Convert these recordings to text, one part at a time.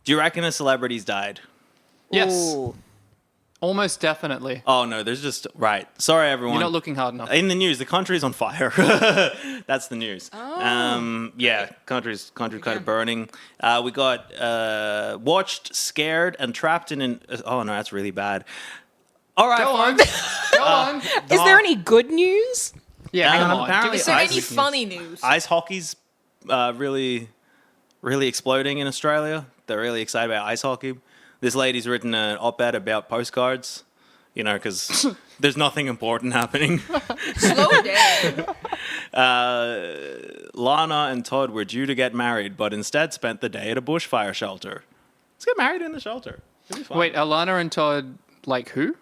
Do you reckon a celebrity's died? Yes. Ooh. Almost definitely. Oh, no, there's just... Right. Sorry, everyone. You're not looking hard enough. In the news, the country's on fire. That's the news. Oh. Yeah, country kind of burning. We got watched, scared, and trapped in an... Oh, no, that's really bad. All right, Go on. folks. Go on. Is there any good news? Yeah, come on. apparently Give Is there us any some funny news? Ice hockey's really exploding in Australia. They're really excited about ice hockey. This lady's written an op-ed about postcards, you know, because there's nothing important happening. Slow down. Lana and Todd were due to get married, but instead spent the day at a bushfire shelter. Let's get married in the shelter. It'll be fun. Wait, Alana and Todd, like who?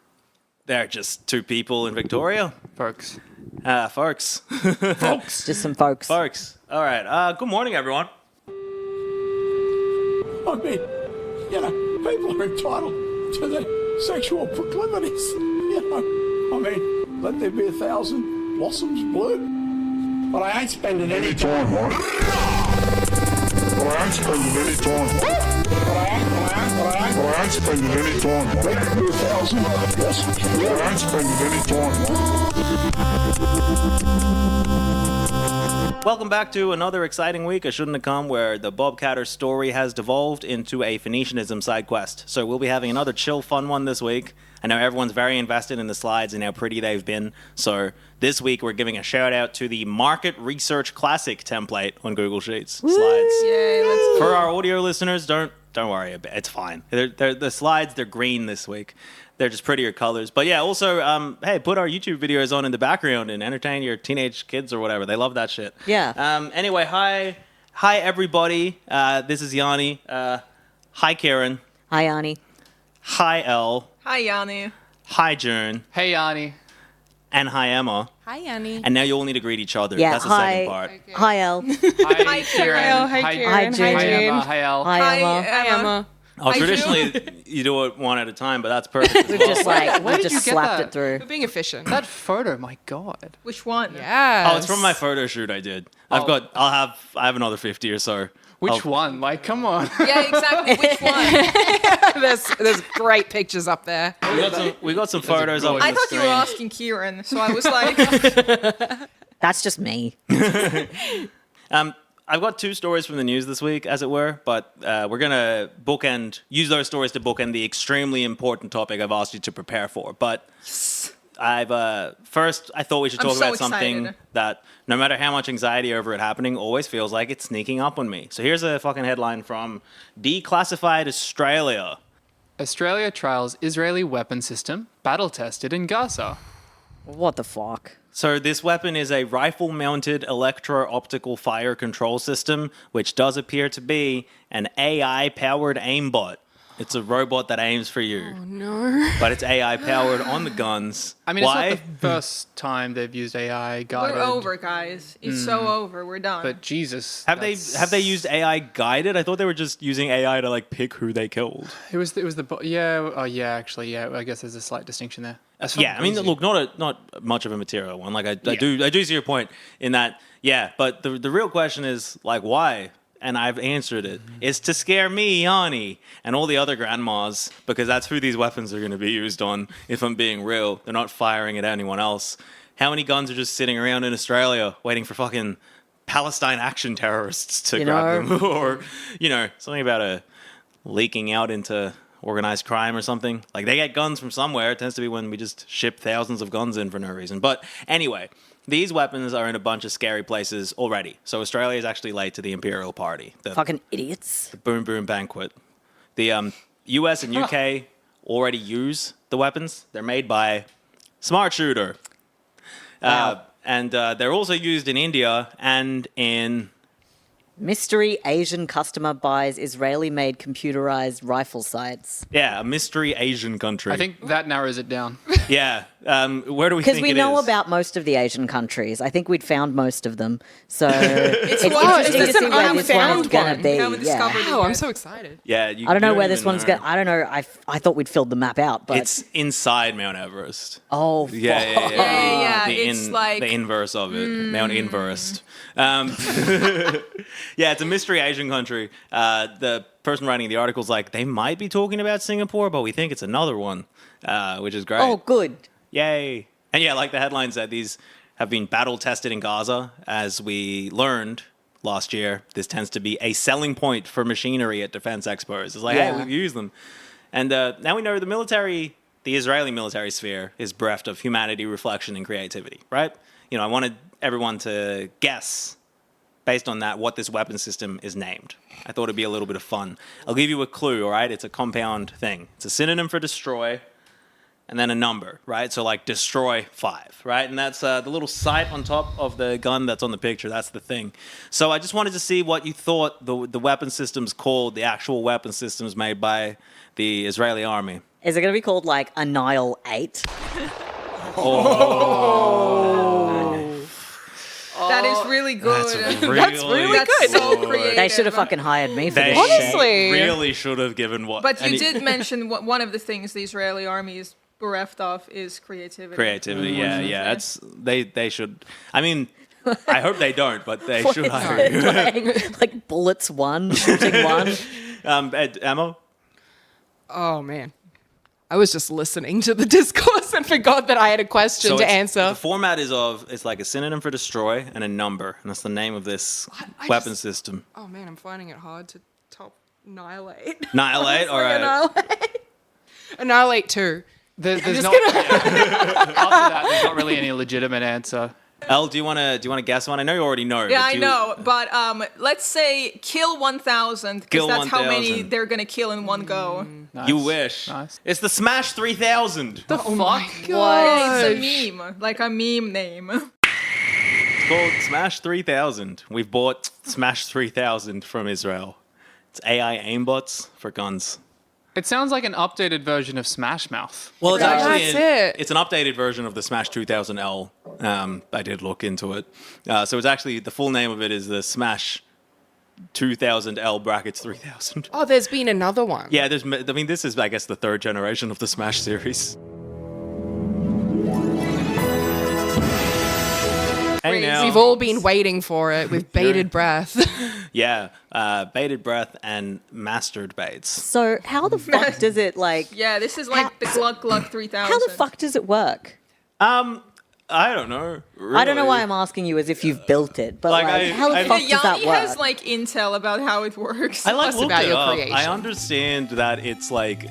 They're just two people in Victoria. Folks. Folks. Just some folks. Folks. All right. Good morning, everyone. I mean, you know, people are entitled to their sexual proclivities. You know, I mean, let there be 1,000 blossoms bloom. But I ain't spending any time on it. But I ain't spending any time on it. But I ain't spending any time on it. Let there be 1,000 blossoms bloom. But I ain't spending any time on it. Welcome back to another exciting week of Shouldn'ta, where the Bobcatter story has devolved into a Phoenicianism side quest. So we'll be having another chill, fun one this week. I know everyone's very invested in the slides and how pretty they've been. So this week we're giving a shout out to the Market Research Classic template on Google Sheets. Slides. Yay, let's For our audio listeners, don't worry about it. It's fine. The slides, they're green this week. They're just prettier colors. But yeah, also, hey, put our YouTube videos on in the background and entertain your teenage kids or whatever. They love that shit. Yeah. Anyway, hi everybody. This is Yanni. Hi Karen. Hi, Ani. Hi Elle. Hi, Yanni. Hi Jern. Hey, Yanni. And hi Emma. Hi, Annie. And now you all need to greet each other. Yeah, That's the hi. second part. Hi, El. Hi, Karen. Kieran. Hi, Karen. Hi, Jane. Hi, Jane. Emma. Hi, Al. Hi, Emma. Hi, Emma. Oh, Hi, traditionally you do it one at a time, but that's perfect. We've just Where we've did just you get slapped that? it through. We're being efficient. That photo, my God. Which one? Yes. Oh, it's from my photo shoot I did. I have another 50 or so. Which one? Like, come on. Yeah, exactly. Which one? There's great pictures up there. We got some photos up on I the thought you were screen. asking Kieran, so I was like, That's just me. I've got two stories from the news this week, as it were, but we're going to use those stories to bookend the extremely important topic I've asked you to prepare for. But first, I thought we should I'm talk so about something excited. that, no matter how much anxiety over it happening, always feels like it's sneaking up on me. So here's a fucking headline from Declassified Australia. Australia trials Israeli weapon system battle tested in Gaza. What the fuck? So this weapon is a rifle-mounted electro-optical fire control system, which does appear to be an AI-powered aimbot. It's a robot that aims for you. Oh, no. But it's AI-powered on the guns. I mean, Why? it's not the first time they've used AI guided. we're over, guys. It's so over. We're done. But Jesus. Have they used AI guided? I thought they were just using AI to like pick who they killed. It was yeah. Oh yeah, actually yeah. I guess there's a slight distinction there. That's Yeah, I mean, crazy. look, not much of a material one. Like I do see your point in that. Yeah, but the real question is like why? And I've answered it. It's to scare me, Yanni, and all the other grandmas, because that's who these weapons are going to be used on. If I'm being real, they're not firing at anyone else. How many guns are just sitting around in Australia waiting for fucking Palestine action terrorists to grab them, or something about leaking out into organized crime or something? Like they get guns from somewhere. It tends to be when we just ship thousands of guns in for no reason. But anyway. These weapons are in a bunch of scary places already. So Australia is actually late to the Imperial Party. The Fucking idiots. Boom Boom Banquet. The US and UK already use the weapons. They're made by Smart Shooter. Wow. And they're also used in India and in... Mystery Asian customer buys Israeli-made computerized rifle sights. Yeah, a mystery Asian country. I think that narrows it down. Yeah. Where do we think it is? Because we know about most of the Asian countries. I think we'd found most of them. So it's wow, interesting is to this see an where this unfound one's going one? to be. We haven't discovered it Wow, I'm yet. so excited. Yeah, I don't know you where this even one's know. going. I don't know. I thought we'd filled the map out, but It's inside Mount Everest. oh, Yeah. fuck. Yeah. The It's like the inverse of it, Mount Inverest. Yeah, it's a mystery Asian country. The person writing the article's like, they might be talking about Singapore, but we think it's another one, which is great. Oh, good. Yay. And yeah, like the headline said, these have been battle tested in Gaza. As we learned last year, this tends to be a selling point for machinery at defense expos. It's like, hey, we've used them. And now we know the Israeli military sphere is bereft of humanity, reflection, and creativity, right? You know, I wanted everyone to guess, based on that, what this weapon system is named. I thought it'd be a little bit of fun. I'll give you a clue, all right? It's a compound thing. It's a synonym for destroy, and then a number, right? So like destroy 5, right? And that's the little sight on top of the gun that's on the picture. That's the thing. So I just wanted to see what you thought the weapon system's called, the actual weapon systems made by the Israeli army. Is it going to be called like Annihilate? That is really good. That's really That's good. so creative. They should have fucking hired me for They this shit. Honestly. really should have given what. But you did mention one of the things the Israeli army is bereft of is creativity. Creativity, yeah. That's they should. I mean, I hope they don't, but they should hire you. like bullets 1, shooting 1. Emma? Oh, man. I was just listening to the discourse and forgot that I had a question to The answer. format is it's like a synonym for destroy and a number, and that's the name of this weapon system. Oh, man, I'm finding it hard to top Annihilate. Annihilate, all right. Annihilate 2. There's not after that. There's not really any legitimate answer. Elle, do you want to guess one? I know you already know. Yeah, but I do you- know, but let's say kill 1,000, Kill because that's how many 1,000. they're gonna kill in one go. Nice. You wish. Nice. It's the Smash 3000. The fuck? Yeah, it's a meme, like a meme name. It's called Smash 3000. We've bought Smash 3000 from Israel. It's AI aimbots for guns. It sounds like an updated version of Smash Mouth. Well, it's Yeah, actually that's it. it's an updated version of the Smash 2000L. I did look into it. So it's actually, the full name of it is the Smash 2000L brackets 3000. Oh, there's been another one. Yeah, this is, I guess, the third generation of the Smash series. Hey now. We've all been waiting for it with bated breath. Yeah, bated breath and mastered baits. So how the fuck does it like... Yeah, this is like the Gluck Gluck 3000. How the fuck does it work? I don't know. I don't know why really. I'm asking you as if you've built it, but Like, like, how the I- fuck does that Yanni work? has like intel about how it works. I like Plus looked about it your up. creation. I understand that it's like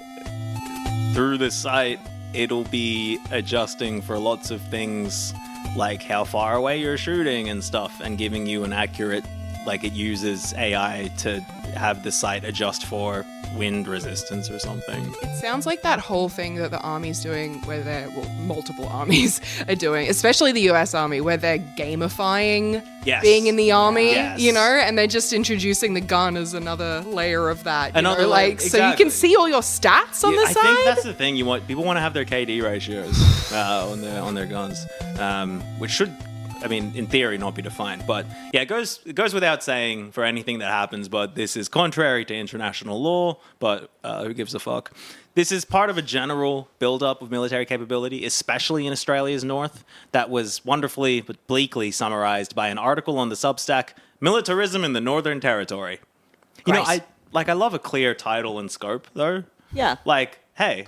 through the site, it'll be adjusting for lots of things, like how far away you're shooting and stuff, and giving you an accurate, like it uses AI to have the site adjust for wind resistance or something. It sounds like that whole thing that the army's doing, where multiple armies are doing, especially the US Army, where they're gamifying Yes. being in the army, Yes. you know, and they're just introducing the gun as another layer of that. You Another know, layer, like so you exactly. can see all your stats on the I side. think that's the thing. People want to have their KD ratios on their guns, which should, I mean, in theory, not be defined. But yeah, it goes without saying for anything that happens. But this is contrary to international law. But who gives a fuck? This is part of a general buildup of military capability, especially in Australia's north, that was wonderfully but bleakly summarized by an article on the substack "Militarism in the Northern Territory." You know, Great. I love a clear title and scope, though. Yeah, Like, hey,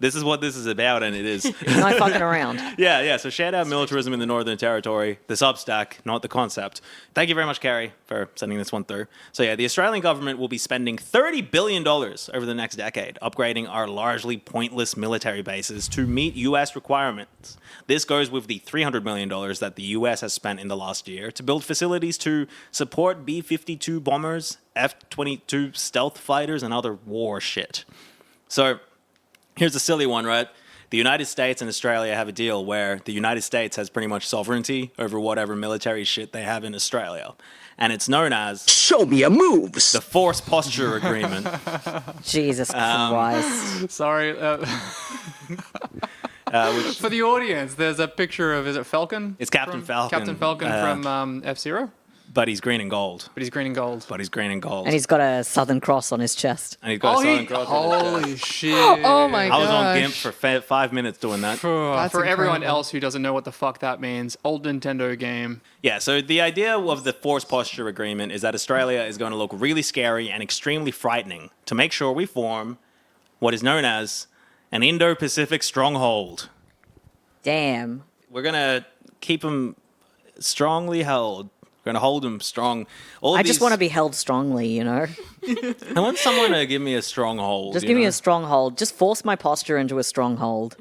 this is what this is about, and it is. no fucking around. Yeah. So shout out Militarism in the Northern Territory, the substack, not the concept. Thank you very much, Carrie, for sending this one through. So yeah, the Australian government will be spending $30 billion over the next decade, upgrading our largely pointless military bases to meet U.S. requirements. This goes with the $300 million that the U.S. has spent in the last year to build facilities to support B-52 bombers, F-22 stealth fighters, and other war shit. So here's a silly one, right? The United States and Australia have a deal where the United States has pretty much sovereignty over whatever military shit they have in Australia. And it's known as Show me your moves. the Force Posture Agreement. Jesus Christ. Sorry. For the audience, there's a picture of, is it Falcon? It's Captain Falcon. Captain Falcon from F-Zero? but he's green and gold. But he's green and gold. But he's green and gold. And he's got a Southern Cross on his chest. And he's got a Southern Cross on his chest. Holy shit. Oh my I gosh. was on GIMP for 5 minutes doing that. For everyone incredible. else who doesn't know what the fuck that means, old Nintendo game. Yeah, so the idea of the force posture agreement is that Australia is going to look really scary and extremely frightening to make sure we form what is known as an Indo-Pacific stronghold. Damn. We're going to keep them strongly held. We're going to hold them strong. I just want to be held strongly, you know? I want someone to give me a stronghold. Just give me a stronghold. Just force my posture into a stronghold.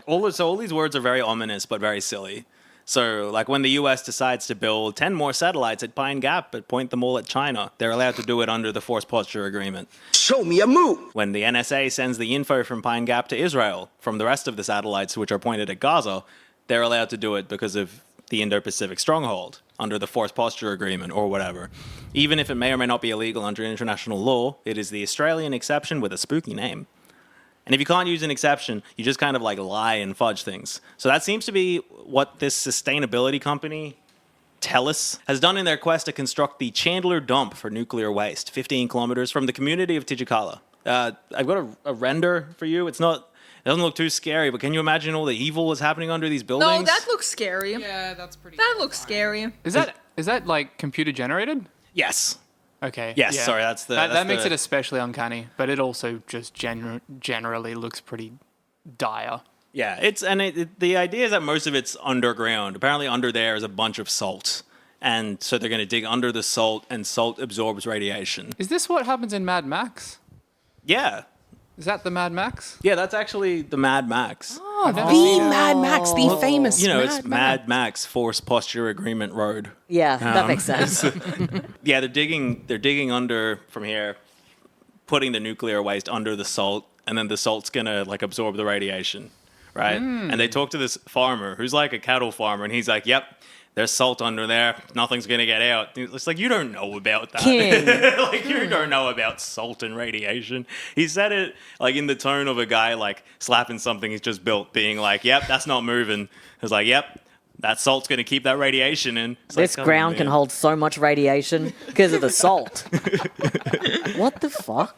all these words are very ominous, but very silly. So, like when the US decides to build 10 more satellites at Pine Gap but point them all at China, they're allowed to do it under the Force Posture Agreement. Show me a move. When the NSA sends the info from Pine Gap to Israel from the rest of the satellites which are pointed at Gaza, they're allowed to do it because of the Indo-Pacific Stronghold under the Force Posture Agreement or whatever. Even if it may or may not be illegal under international law, it is the Australian exception with a spooky name. And if you can't use an exception, you just kind of like lie and fudge things. So that seems to be what this sustainability company, TELUS, has done in their quest to construct the Chandler dump for nuclear waste, 15 kilometers from the community of Tijikala. I've got a render for you. It doesn't look too scary, but can you imagine all the evil that's happening under these buildings? No, that looks scary. Yeah, that's pretty. That looks scary. Is that like computer generated? Yes. Okay. Yes, yeah. sorry, that's the... That makes it especially uncanny, but it also just generally looks pretty dire. Yeah, the idea is that most of it's underground. Apparently under there is a bunch of salt. And so they're going to dig under the salt, and salt absorbs radiation. Is this what happens in Mad Max? Yeah. Is that the Mad Max? Yeah, that's actually the Mad Max. Oh, the Mad Max, the famous. You know, it's Mad Max Force Posture Agreement Road. Yeah, that makes sense. Yeah, they're digging under from here, putting the nuclear waste under the salt, and then the salt's gonna like absorb the radiation, right? And they talk to this farmer who's like a cattle farmer, and he's like, "Yep, there's salt under there. Nothing's gonna get out." It's like, you don't know about that. King. Like, you don't know about salt and radiation. He said it like in the tone of a guy like slapping something he's just built, being like, "Yep, that's not moving." He was like, "Yep, that salt's gonna keep that radiation in." It's This like, ground oh, can man. hold so much radiation because of the salt. What the fuck?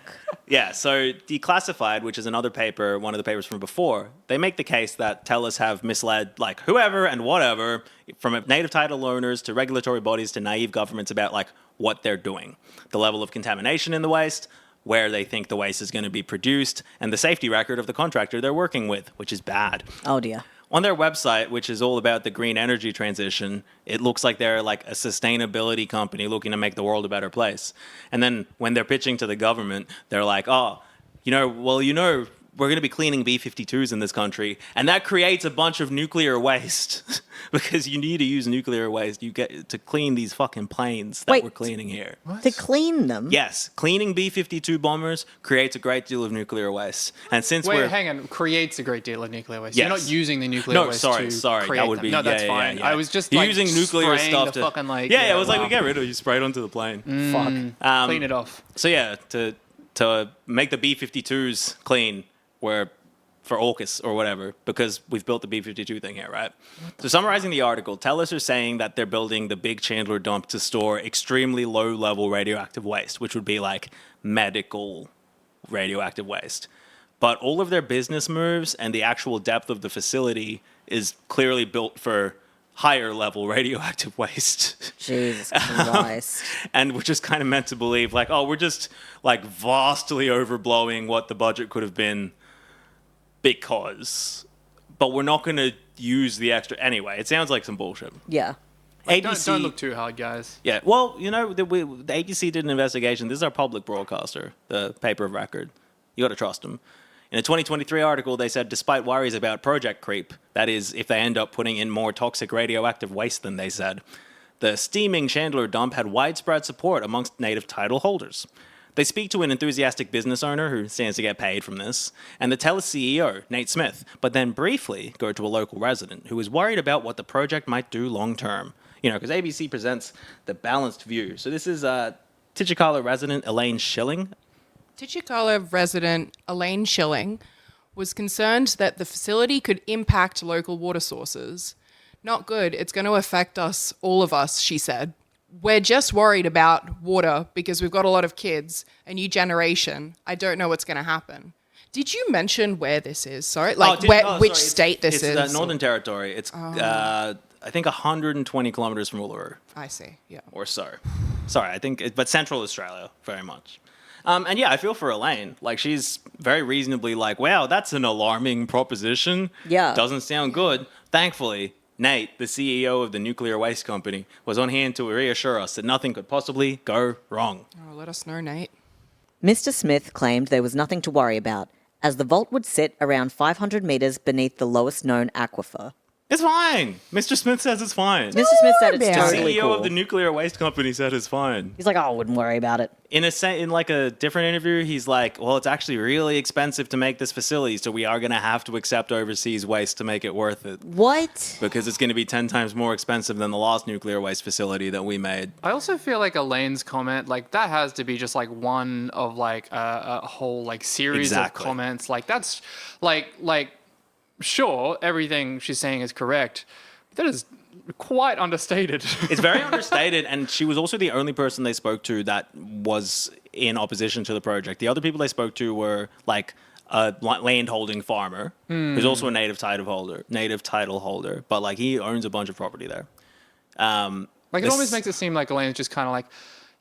Yeah, so Declassified, which is another paper, one of the papers from before, they make the case that TELUS have misled like whoever and whatever, from native title owners to regulatory bodies to naive governments about like what they're doing, the level of contamination in the waste, where they think the waste is going to be produced, and the safety record of the contractor they're working with, which is bad. Oh dear. On their website, which is all about the green energy transition, it looks like they're like a sustainability company looking to make the world a better place. And then when they're pitching to the government, they're like, "Oh, we're going to be cleaning B-52s in this country, and that creates a bunch of nuclear waste because you need to use nuclear waste. You get to clean these fucking planes that Wait. we're cleaning here." To clean them? Yes, cleaning B-52 bombers creates a great deal of nuclear waste. And since Wait, we're hang on. Creates a great deal of nuclear waste. Yes. You're not using the nuclear No, waste sorry, to create that would them. be No, that's yeah, fine. yeah. I was just You're like using nuclear spraying stuff the to fucking like. yeah, it was like wow. we get rid of it. You spray it onto the plane. Fuck. Clean it off. So yeah, to make the B-52s clean, were for AUKUS or whatever, because we've built the B-52 thing here, right? So summarizing the article, TELUS are saying that they're building the big Chandler dump to store extremely low-level radioactive waste, which would be like medical radioactive waste. But all of their business moves and the actual depth of the facility is clearly built for higher-level radioactive waste. Jesus Christ. And we're just kind of meant to believe, like, oh, we're just like vastly overblowing what the budget could have been because, but we're not going to use the extra anyway. It sounds like some bullshit. Yeah. Don't look too hard, guys. Yeah, well, you know, the ABC did an investigation. This is our public broadcaster, the paper of record. You got to trust them. In a 2023 article, they said, despite worries about project creep, that is, if they end up putting in more toxic radioactive waste than they said, the steaming Chandler dump had widespread support amongst native title holders. They speak to an enthusiastic business owner who stands to get paid from this, and the TELUS CEO, Nate Smith, but then briefly go to a local resident who is worried about what the project might do long term. You know, because ABC presents the balanced view. So this is Tijikala resident Elaine Schilling. Tijikala resident Elaine Schilling was concerned that the facility could impact local water sources. Not good. It's going to affect us, all of us, she said. we're just worried about water because we've got a lot of kids, a new generation. I don't know what's going to happen. Did you mention where this is? Sorry, which state this is? It's Northern Territory. It's I think 120 kilometers from Uluru. I see. Yeah. Or so. Sorry, I think, but Central Australia, very much. And yeah, I feel for Elaine. Like, she's very reasonably like, wow, that's an alarming proposition. Yeah. Doesn't sound good. Thankfully, Nate, the CEO of the nuclear waste company, was on hand to reassure us that nothing could possibly go wrong. Oh, let us know, Nate. Mr. Smith claimed there was nothing to worry about, as the vault would sit around 500 metres beneath the lowest known aquifer. It's fine. Mr. Smith says it's fine. Mr. Smith said it's The totally CEO cool. of the nuclear waste company said it's fine. He's like, oh, I wouldn't worry about it. In like a different interview, he's like, well, it's actually really expensive to make this facility, so we are going to have to accept overseas waste to make it worth it. What? Because it's going to be 10 times more expensive than the last nuclear waste facility that we made. I also feel like Elaine's comment, like, that has to be just like one of like a whole like series Exactly. of comments. Like, that's like sure, everything she's saying is correct. But that is quite understated. It's very understated, and she was also the only person they spoke to that was in opposition to the project. The other people they spoke to were like a land-holding farmer who's also a native title holder, but like he owns a bunch of property there. Like, it always makes it seem like Elaine's just kind of like,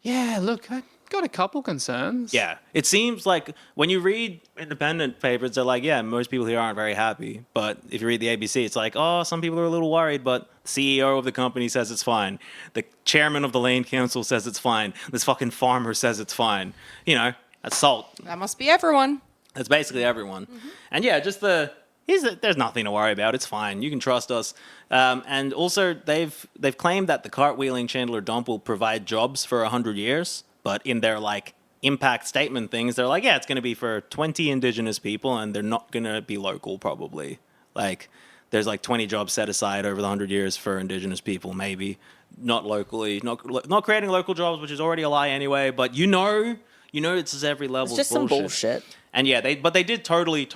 yeah, look, I got a couple concerns. Yeah, it seems like when you read independent papers, they're like, yeah, most people here aren't very happy. But if you read the ABC, it's like, oh, some people are a little worried, but the CEO of the company says it's fine. The chairman of the land council says it's fine. This fucking farmer says it's fine. You know, that's salt. That must be everyone. That's basically everyone. And yeah, just there's nothing to worry about. It's fine. You can trust us. And also, they've claimed that the cartwheeling Chandler dump will provide jobs for 100 years. But in their like impact statement things, they're like, yeah, it's going to be for 20 Indigenous people, and they're not going to be local probably. Like, there's like 20 jobs set aside over the 100 years for Indigenous people, maybe not locally, not creating local jobs, which is already a lie anyway. But you know, it's just every level. It's just some bullshit. And yeah, they did totally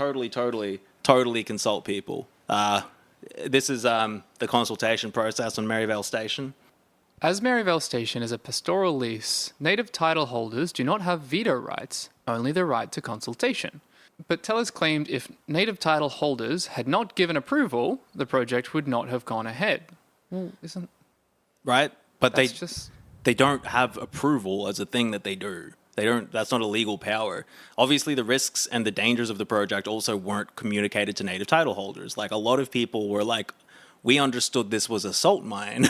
consult people. This is the consultation process on Maryvale Station. As Maryvale Station is a pastoral lease, native title holders do not have veto rights, only the right to consultation. But Tellers claimed if native title holders had not given approval, the project would not have gone ahead. Well, isn't right? But that's they don't have approval as a thing that they do. They don't. That's not a legal power. Obviously, the risks and the dangers of the project also weren't communicated to native title holders. Like, a lot of people were like, we understood this was a salt mine.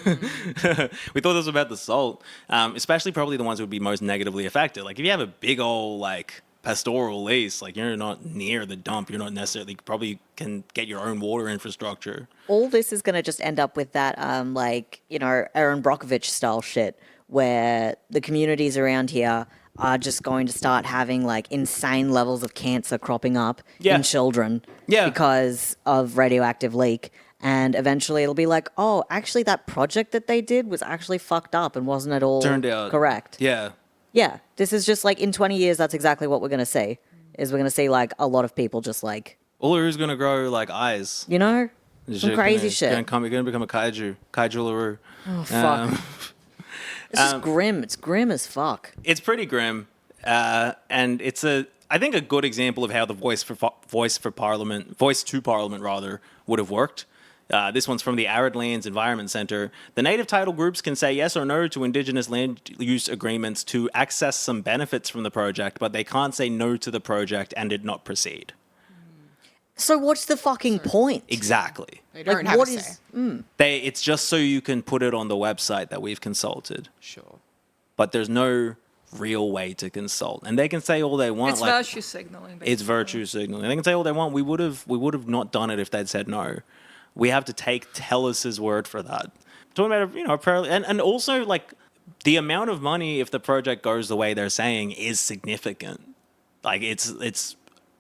We thought this was about the salt, especially probably the ones who would be most negatively affected. Like, if you have a big old like pastoral lease, like, you're not near the dump, you're not necessarily probably can get your own water infrastructure. All this is going to just end up with that, like, you know, Aaron Brockovich style shit, where the communities around here are just going to start having like insane levels of cancer cropping up in children because of radioactive leak. And eventually it'll be like, oh, actually that project that they did was actually fucked up and wasn't at all Turned out correct. Yeah. Yeah. This is just like in 20 years, that's exactly what we're going to see. Is we're going to see like a lot of people just like... Uluru's going to grow like eyes. You know? Some crazy shit. You're going to become a kaiju. Kaiju Uluru. Oh, fuck. It's just grim. It's grim as fuck. It's pretty grim. And it's I think a good example of how the voice to Parliament would have worked. This one's from the Arid Lands Environment Centre. The native title groups can say yes or no to Indigenous land use agreements to access some benefits from the project, but they can't say no to the project and it not proceed. So what's the fucking point? Exactly. They don't have a say. It's just so you can put it on the website that we've consulted. Sure. But there's no real way to consult, and they can say all they want. It's like, virtue signaling. It's virtue signaling. They can say all they want. We would have not done it if they'd said no. We have to take Tellus's word for that. Talking about, you know, and also like the amount of money if the project goes the way they're saying is significant. Like it's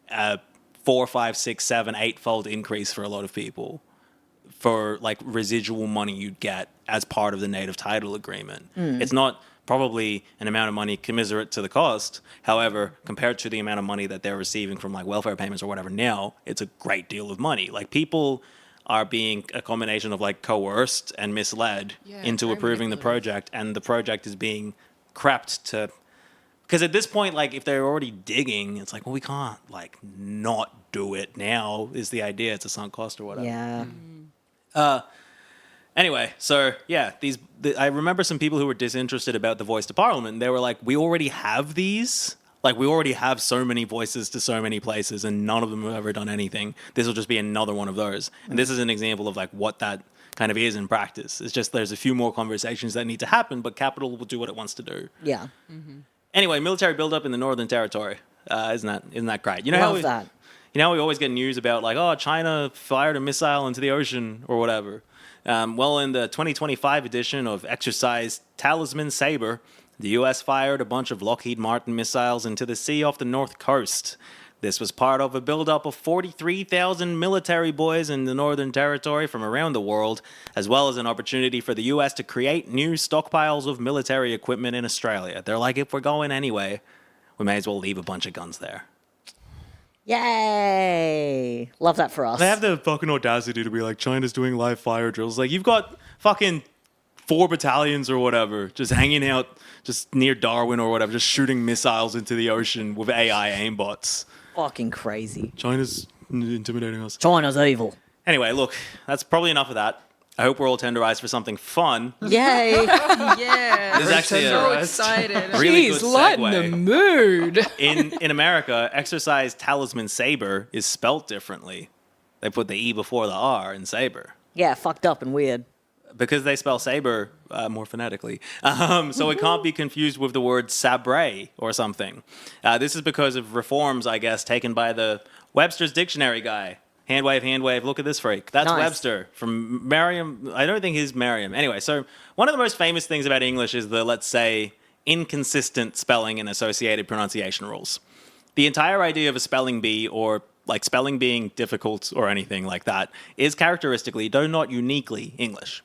a 4, 5, 6, 7, 8-fold increase for a lot of people for like residual money you'd get as part of the native title agreement. It's not probably an amount of money commiserate to the cost. However, compared to the amount of money that they're receiving from like welfare payments or whatever now, it's a great deal of money. Like people are being a combination of like coerced and misled into very approving the manipulative. project, and the project is being crept to. Because at this point, like, if they're already digging, it's like, well, we can't, like, not do it now, is the idea. It's a sunk cost or whatever. Yeah. Anyway, so, yeah, I remember some people who were disinterested about the voice to Parliament. They were like, we already have these. Like, we already have so many voices to so many places, and none of them have ever done anything. This will just be another one of those. And this is an example of, like, what that kind of is in practice. It's just there's a few more conversations that need to happen, but capital will do what it wants to do. Yeah. Anyway, military buildup in the Northern Territory. Isn't that great? You know Love that. You know, we always get news about like, oh, China fired a missile into the ocean or whatever. Well, in the 2025 edition of Exercise Talisman Sabre, the U.S. fired a bunch of Lockheed Martin missiles into the sea off the north coast. This was part of a buildup of 43,000 military boys in the Northern Territory from around the world, as well as an opportunity for the U.S. to create new stockpiles of military equipment in Australia. They're like, if we're going anyway, we may as well leave a bunch of guns there. Yay! Love that for us. They have the fucking audacity to be like, China's doing live fire drills. Like, you've got fucking 4 battalions or whatever just hanging out just near Darwin or whatever, just shooting missiles into the ocean with AI aimbots. Fucking crazy. China's intimidating us. China's evil. Anyway, look, that's probably enough of that. I hope we're all tenderized for something fun. Yay! Yeah. There's actually so a excited. really Jeez, good lighten the segue. mood. In America, Exercise Talisman Sabre is spelt differently. They put the E before the R in Sabre. Yeah, fucked up and weird. Because they spell saber more phonetically. So it can't be confused with the word sabre or something. This is because of reforms, I guess, taken by the Webster's Dictionary guy. Hand wave, look at this freak. That's Nice. Webster from Merriam. I don't think he's Merriam. Anyway, so one of the most famous things about English is the, let's say, inconsistent spelling and associated pronunciation rules. The entire idea of a spelling bee or like spelling being difficult or anything like that is characteristically, though not uniquely, English.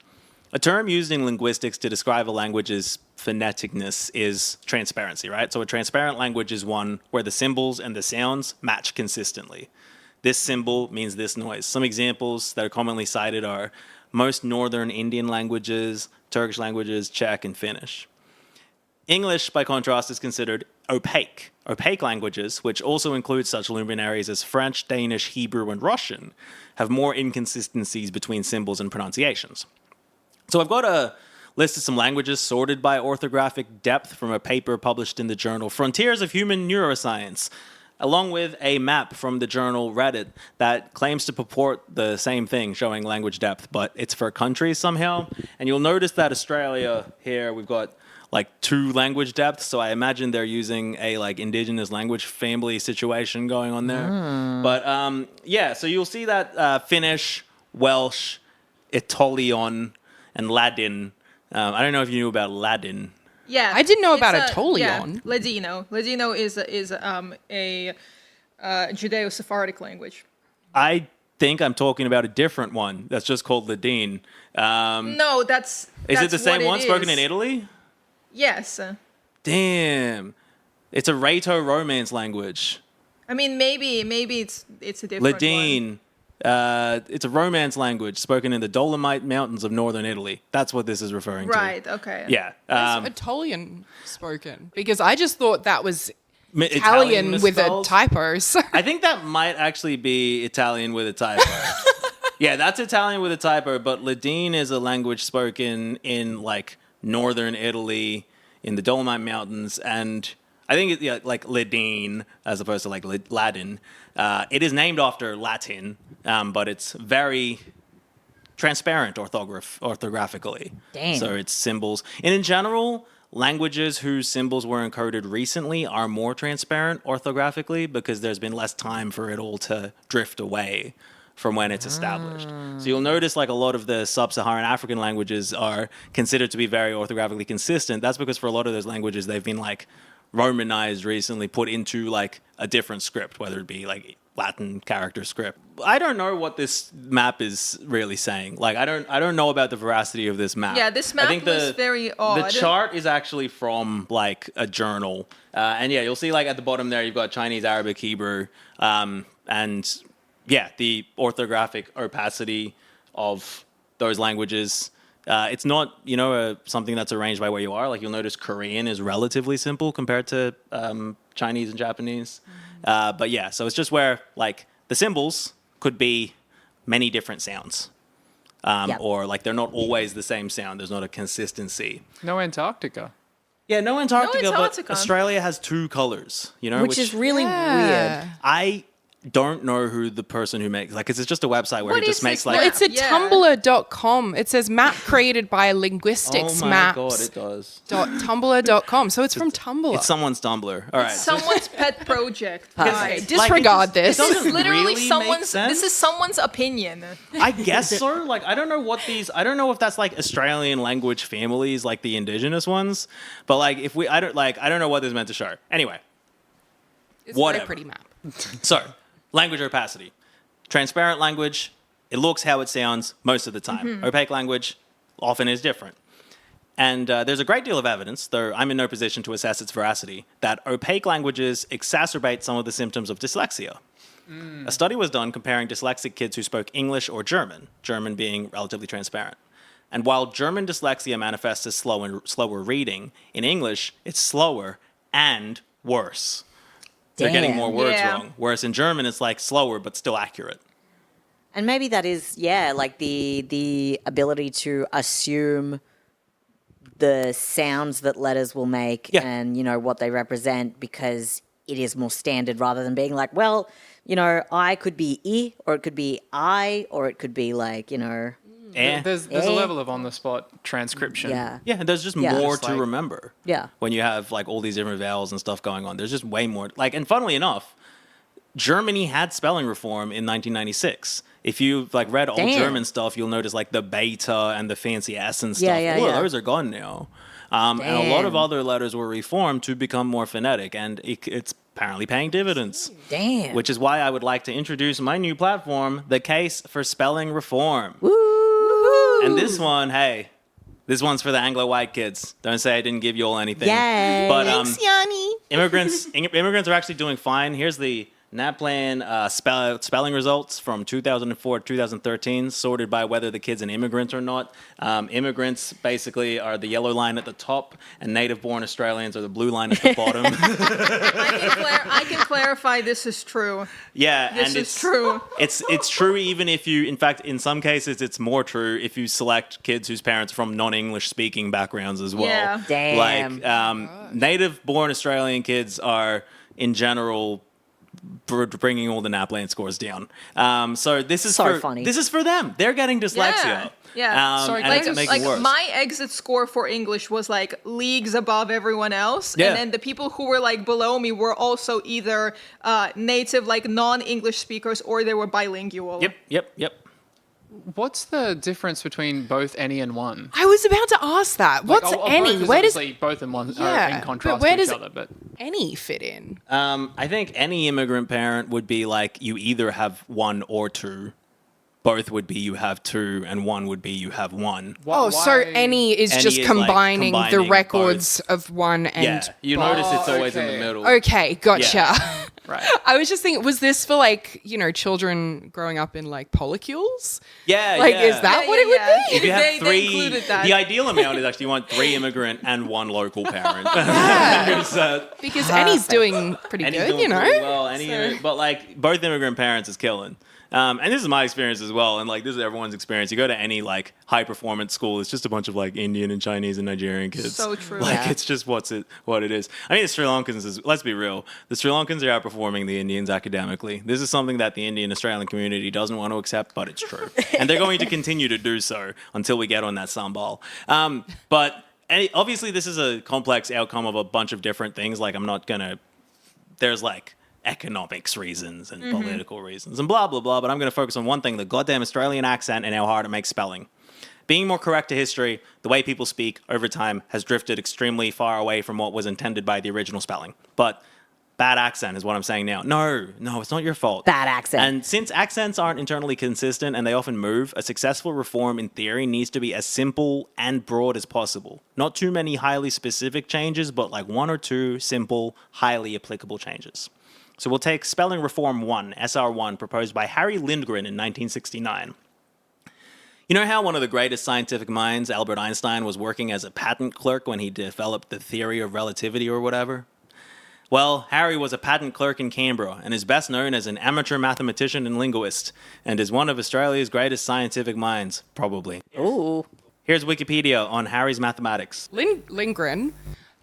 A term used in linguistics to describe a language's phoneticness is transparency, right? So a transparent language is one where the symbols and the sounds match consistently. This symbol means this noise. Some examples that are commonly cited are most northern Indian languages, Turkish languages, Czech, and Finnish. English, by contrast, is considered opaque. Opaque languages, which also include such luminaries as French, Danish, Hebrew, and Russian, have more inconsistencies between symbols and pronunciations. So I've got a list of some languages sorted by orthographic depth from a paper published in the journal Frontiers of Human Neuroscience, along with a map from the journal Reddit that claims to purport the same thing, showing language depth, but it's for countries somehow. And you'll notice that Australia here, we've got like 2 language depths, so I imagine they're using a like indigenous language family situation going on there. But yeah, so you'll see that Finnish, Welsh, Italian, and Ladin. I don't know if you knew about Ladin. Yeah, I didn't know about it's Aetolion. Yeah, Ladino. Ladino is a Judeo-Sephardic language. I think I'm talking about a different one that's just called Ladin. No, that's Is it the same what one spoken in is. Italy? Yes. Damn. It's a Rhaeto-Romance language. I mean, maybe it's a different one. Ladin. It's a Romance language spoken in the Dolomite Mountains of northern Italy. That's what this is referring to. Right. Okay. Yeah. Where's Aetolian spoken? Because I just thought that was Italian Italian with a misspelled. typos. I think that might actually be Italian with a typo. Yeah, that's Italian with a typo, but Ladin is a language spoken in like northern Italy in the Dolomite Mountains, and I think it's like Ladin as opposed to like Latin. It is named after Latin, but it's very transparent orthographically. Damn. So it's symbols. And in general, languages whose symbols were encoded recently are more transparent orthographically because there's been less time for it all to drift away from when it's established. So you'll notice like a lot of the sub-Saharan African languages are considered to be very orthographically consistent. That's because for a lot of those languages, they've been like Romanized recently, put into like a different script, whether it be like Latin character script. I don't know what this map is really saying. Like I don't know about the veracity of this map. Yeah, this I map think was very odd. The chart is actually from like a journal, and yeah, you'll see like at the bottom there you've got Chinese, Arabic, Hebrew, and yeah, the orthographic opacity of those languages. It's not, something that's arranged by where you are. Like you'll notice Korean is relatively simple compared to Chinese and Japanese. But yeah, so it's just where like the symbols could be many different sounds. Or like they're not always the same sound. There's not a consistency. No Antarctica. Yeah, no Antarctica, but Antarctica. Australia has 2 colors, which is really weird. I don't know who the person who makes, like, 'cause it's just a website where What he just is makes this like. map? It's a Yeah. tumblr.com. It says map created by linguistics Oh my maps. god, it does. tumblr.com. So it's from Tumblr. It's someone's Tumblr. All right. Someone's pet project. Perfect. Right. Disregard this. It doesn't Literally really make someone's. sense. This is someone's opinion. I guess so. Like, I don't know if that's like Australian language families, like the indigenous ones. But like, I don't know what this is meant to show. Anyway, It's whatever. a very pretty map. so language opacity, transparent language, it looks how it sounds most of the time. Opaque language often is different. And there's a great deal of evidence, though I'm in no position to assess its veracity, that opaque languages exacerbate some of the symptoms of dyslexia. A study was done comparing dyslexic kids who spoke English or German being relatively transparent. And while German dyslexia manifests as slower reading, in English, it's slower and worse. They're getting more words Yeah. wrong. Whereas in German, it's like slower but still accurate. And maybe that is, like the ability to assume the sounds that letters will make Yeah. and, what they represent because it is more standard rather than being like, well, I could be I, or it could be I, or it could be like, Eh. There's a level of on-the-spot transcription. yeah. Yeah, and there's just Yeah. more Just to like- remember. Yeah. When you have like all these different vowels and stuff going on, there's just way more. Like, and funnily enough, Germany had spelling reform in 1996. If you like read old Damn. German stuff, you'll notice like the beta and the fancy S and stuff. Yeah, All of yeah. those are gone now. And a lot of Damn. other letters were reformed to become more phonetic, and it's apparently paying dividends. Damn. Which is why I would like to introduce my new platform, The Case for Spelling Reform. And this one, this one's for the Anglo-white kids. Don't say I didn't give you all anything. Yay. But Thanks, Yanni. immigrants are actually doing fine. Here's the NAPLAN spelling results from 2004 to 2013, sorted by whether the kid's an immigrant or not. Immigrants basically are the yellow line at the top, and native-born Australians are the blue line at the bottom. I can clarify this is true. Yeah, This and is true. It's true even if you, in fact, in some cases, it's more true if you select kids whose parents are from non-English speaking backgrounds as well. Yeah. Damn. Like, native-born Australian kids are, in general, bringing all the NAPLAN scores down. So this is So funny. This is for them. They're getting dyslexia. Yeah. Sorry, and can I it's just- making worse. My exit score for English was like leagues above everyone else, Yeah. and then the people who were like below me were also either native, like non-English speakers, or they were bilingual. Yep. What's the difference between both any and one? I was about to ask that. What's Like, any? both is Where does obviously both and one are Yeah, in but contrast where to each does- other, but any fit in? I think any immigrant parent would be like, you either have one or two. Both would be you have two, and one would be you have one. Oh, so any is Any just is, like, combining the combining records of one and Yeah, you both. notice it's always in the okay. middle. Okay, gotcha. Yeah. Right. I was just thinking, was this for like, children growing up in like polycules? Yeah, Like, yeah. is that what it would be? If you have They three, included that. the ideal amount is actually you want 3 immigrant and 1 local parent. So, Because Annie's doing pretty and he's good, doing pretty well. But like both immigrant parents is killing. And this is my experience as well. And like this is everyone's experience. You go to any like high performance school, it's just a bunch of like Indian and Chinese and Nigerian kids. So true. Like Yeah. it's just what it is. I mean, the Sri Lankans is, let's be real. The Sri Lankans are outperforming the Indians academically. This is something that the Indian Australian community doesn't want to accept, but it's true. And they're going to continue to do so until we get on that sambal. But obviously this is a complex outcome of a bunch of different things. Like there's like economics reasons and political reasons and blah, blah, blah. But I'm going to focus on one thing, the goddamn Australian accent and how hard it makes spelling. Being more correct to history, the way people speak over time has drifted extremely far away from what was intended by the original spelling. But bad accent is what I'm saying now. No, it's not your fault. Bad accent. And since accents aren't internally consistent and they often move, a successful reform in theory needs to be as simple and broad as possible. Not too many highly specific changes, but like 1 or 2 simple, highly applicable changes. So we'll take Spelling Reform 1, SR1, proposed by Harry Lindgren in 1969. You know how one of the greatest scientific minds, Albert Einstein, was working as a patent clerk when he developed the theory of relativity or whatever? Well, Harry was a patent clerk in Canberra and is best known as an amateur mathematician and linguist, and is one of Australia's greatest scientific minds, probably. Ooh. Here's Wikipedia on Harry's mathematics. Lindgren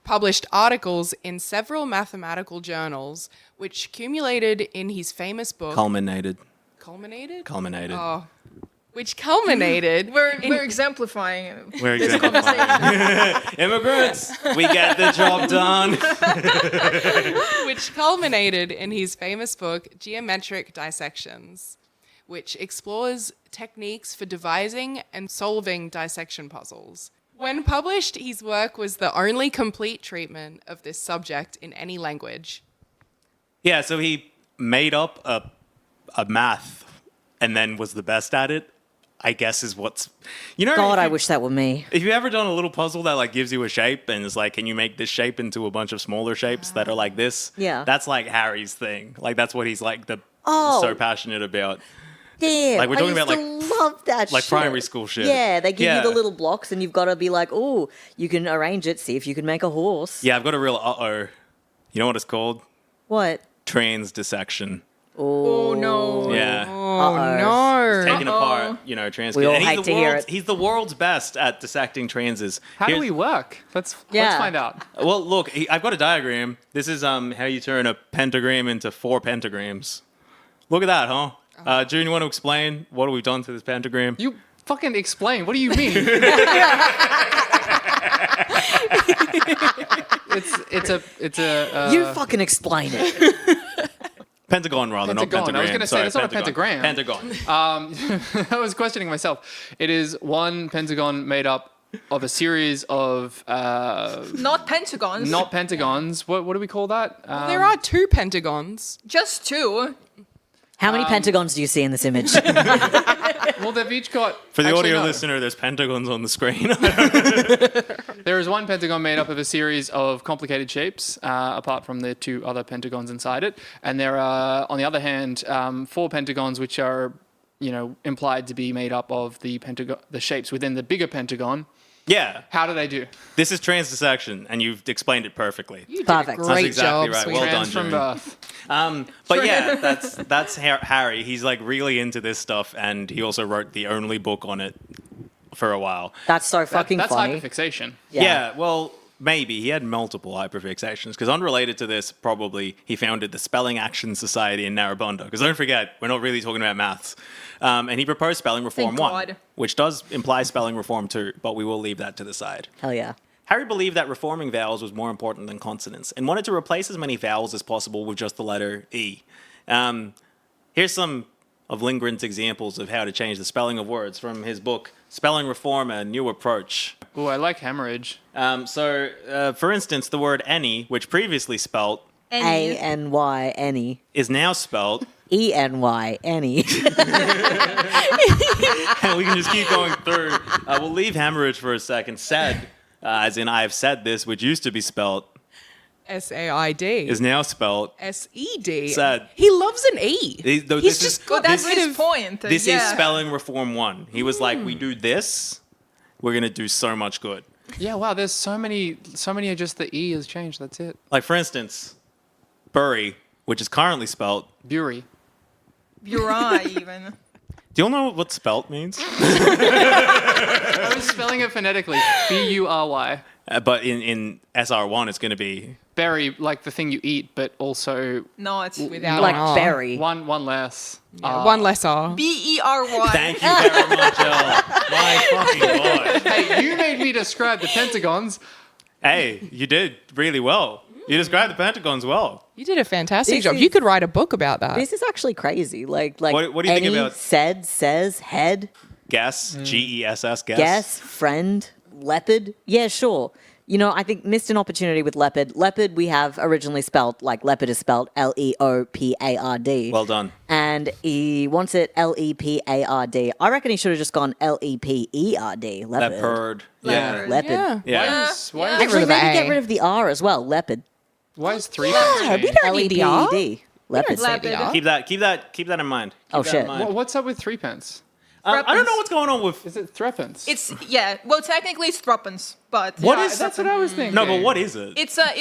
published articles in several mathematical journals, which culminated in his famous book. Culminated. Culminated? Culminated. Oh. Which culminated. We're exemplifying. We're exemplifying. Immigrants, we get the job done. Which culminated in his famous book, Geometric Dissections, which explores techniques for devising and solving dissection puzzles. When published, his work was the only complete treatment of this subject in any language. Yeah, so he made up a math and then was the best at it, I guess is what's... You know, God, I wish that were me. If you ever done a little puzzle that like gives you a shape and is like, can you make this shape into a bunch of smaller shapes that are like this? Yeah. That's like Harry's thing. Like that's what he's like Oh. so passionate about. Damn, Like, we're talking I about, used to love that like shit. primary school shit. Yeah, they give Yeah. you the little blocks and you've got to be like, oh, you can arrange it, see if you can make a horse. Yeah, I've got a real uh-oh. You know what it's called? What? Trans dissection. Oh no. Yeah. Oh, no. Taking apart, you know, trans We all and hate to hear it. He's the world's best at dissecting transes. How do Here's- we work? Let's Yeah. find out. Well, look, I've got a diagram. This is how you turn a pentagram into 4 pentagrams. Look at that, huh? June, you want to explain what we've done to this pentagram? You fucking explain. What do you mean? it's a Uh, You fucking explain it. Pentagon, rather, not Pentagon. pentagram. I was gonna say, Sorry, that's not a pentagram. Pentagon. I was questioning myself. It is one pentagon made up of a series of Not pentagons. not pentagons. What do we call that? There are 2 pentagons. Just 2. How many pentagons do you see in this image? Well, they've each got. For the actually, audio no. listener, there's pentagons on the screen. There is one pentagon made up of a series of complicated shapes, apart from the 2 other pentagons inside it. And there are, on the other hand, 4 pentagons which are, implied to be made up of the shapes within the bigger pentagon. Yeah, How do they do? this is trans dissection, and you've explained it perfectly. You did Perfect. a That's great exactly job, right. sweetie. Well done, Trans from June. birth. But yeah, that's Harry. He's like really into this stuff, and he also wrote the only book on it for a while. That's so fucking That's funny. hyperfixation. Yeah, well, maybe. He had multiple hyperfixations, because unrelated to this, probably, he founded the Spelling Action Society in Narrabundah. Because don't forget, we're not really talking about maths. And he proposed Spelling Reform Thank 1, God. which does imply Spelling Reform 2, but we will leave that to the side. Hell yeah. Harry believed that reforming vowels was more important than consonants, and wanted to replace as many vowels as possible with just the letter E. Here's some of Lindgren's examples of how to change the spelling of words from his book, Spelling Reform, A New Approach. Ooh, I like hemorrhage. For instance, the word any, which previously spelt, A-N-Y, any. is now spelt, E-N-Y, any. and we can just keep going through. We'll leave hemorrhage for a second. Said, as in I have said this, which used to be spelt, S-A-I-D. is now spelt. S-E-D. Sad. He loves an E. He's just got That's rid his of... point. This yeah. is Spelling Reform 1. He was like, we do this, we're going to do so much good. Yeah, wow, there's so many are just the E has changed, that's it. Like, for instance, Bury, which is currently spelt. Bury. Burai, even. Do you all know what spelt means? I was spelling it phonetically. B-U-R-Y. But in SR1, it's going to be. Berry, like the thing you eat, but also No, it's Without Like an R. berry. one less. One less R. B-E-R-Y. Thank you very much, Elle. My fucking God. Hey, you made me describe the pentagons. Hey, you did really well. You described the pentagons well. You did a fantastic This job. is- You could write a book about that. This is actually crazy. Like What do you think any, about- said, says, head, Guess, G-E-S-S, guess. guess, friend, leopard. Yeah, sure. I think missed an opportunity with leopard. Leopard we have originally spelt like leopard is spelled L-E-O-P-A-R-D. Well done. And he wants it L-E-P-A-R-D. I reckon he should have just gone L-E-P-E-R-D. Leopard. Leopard. Yeah. Leopard. Leopard. Yeah. Yeah. Why Actually, Get rid of the maybe A. get rid of the R as well. Leopard. is 3 Yeah, pence we changed? don't need the R. L-E-P-E-D. Leopard. say the Leopard. R. Keep that in mind. Oh, Keep that in shit. mind. What's up with 3 pence? I don't know what's going on with. Is it threepence? Well, technically it's threepence, but What is That's what I was thinking. No, but what is it? it's a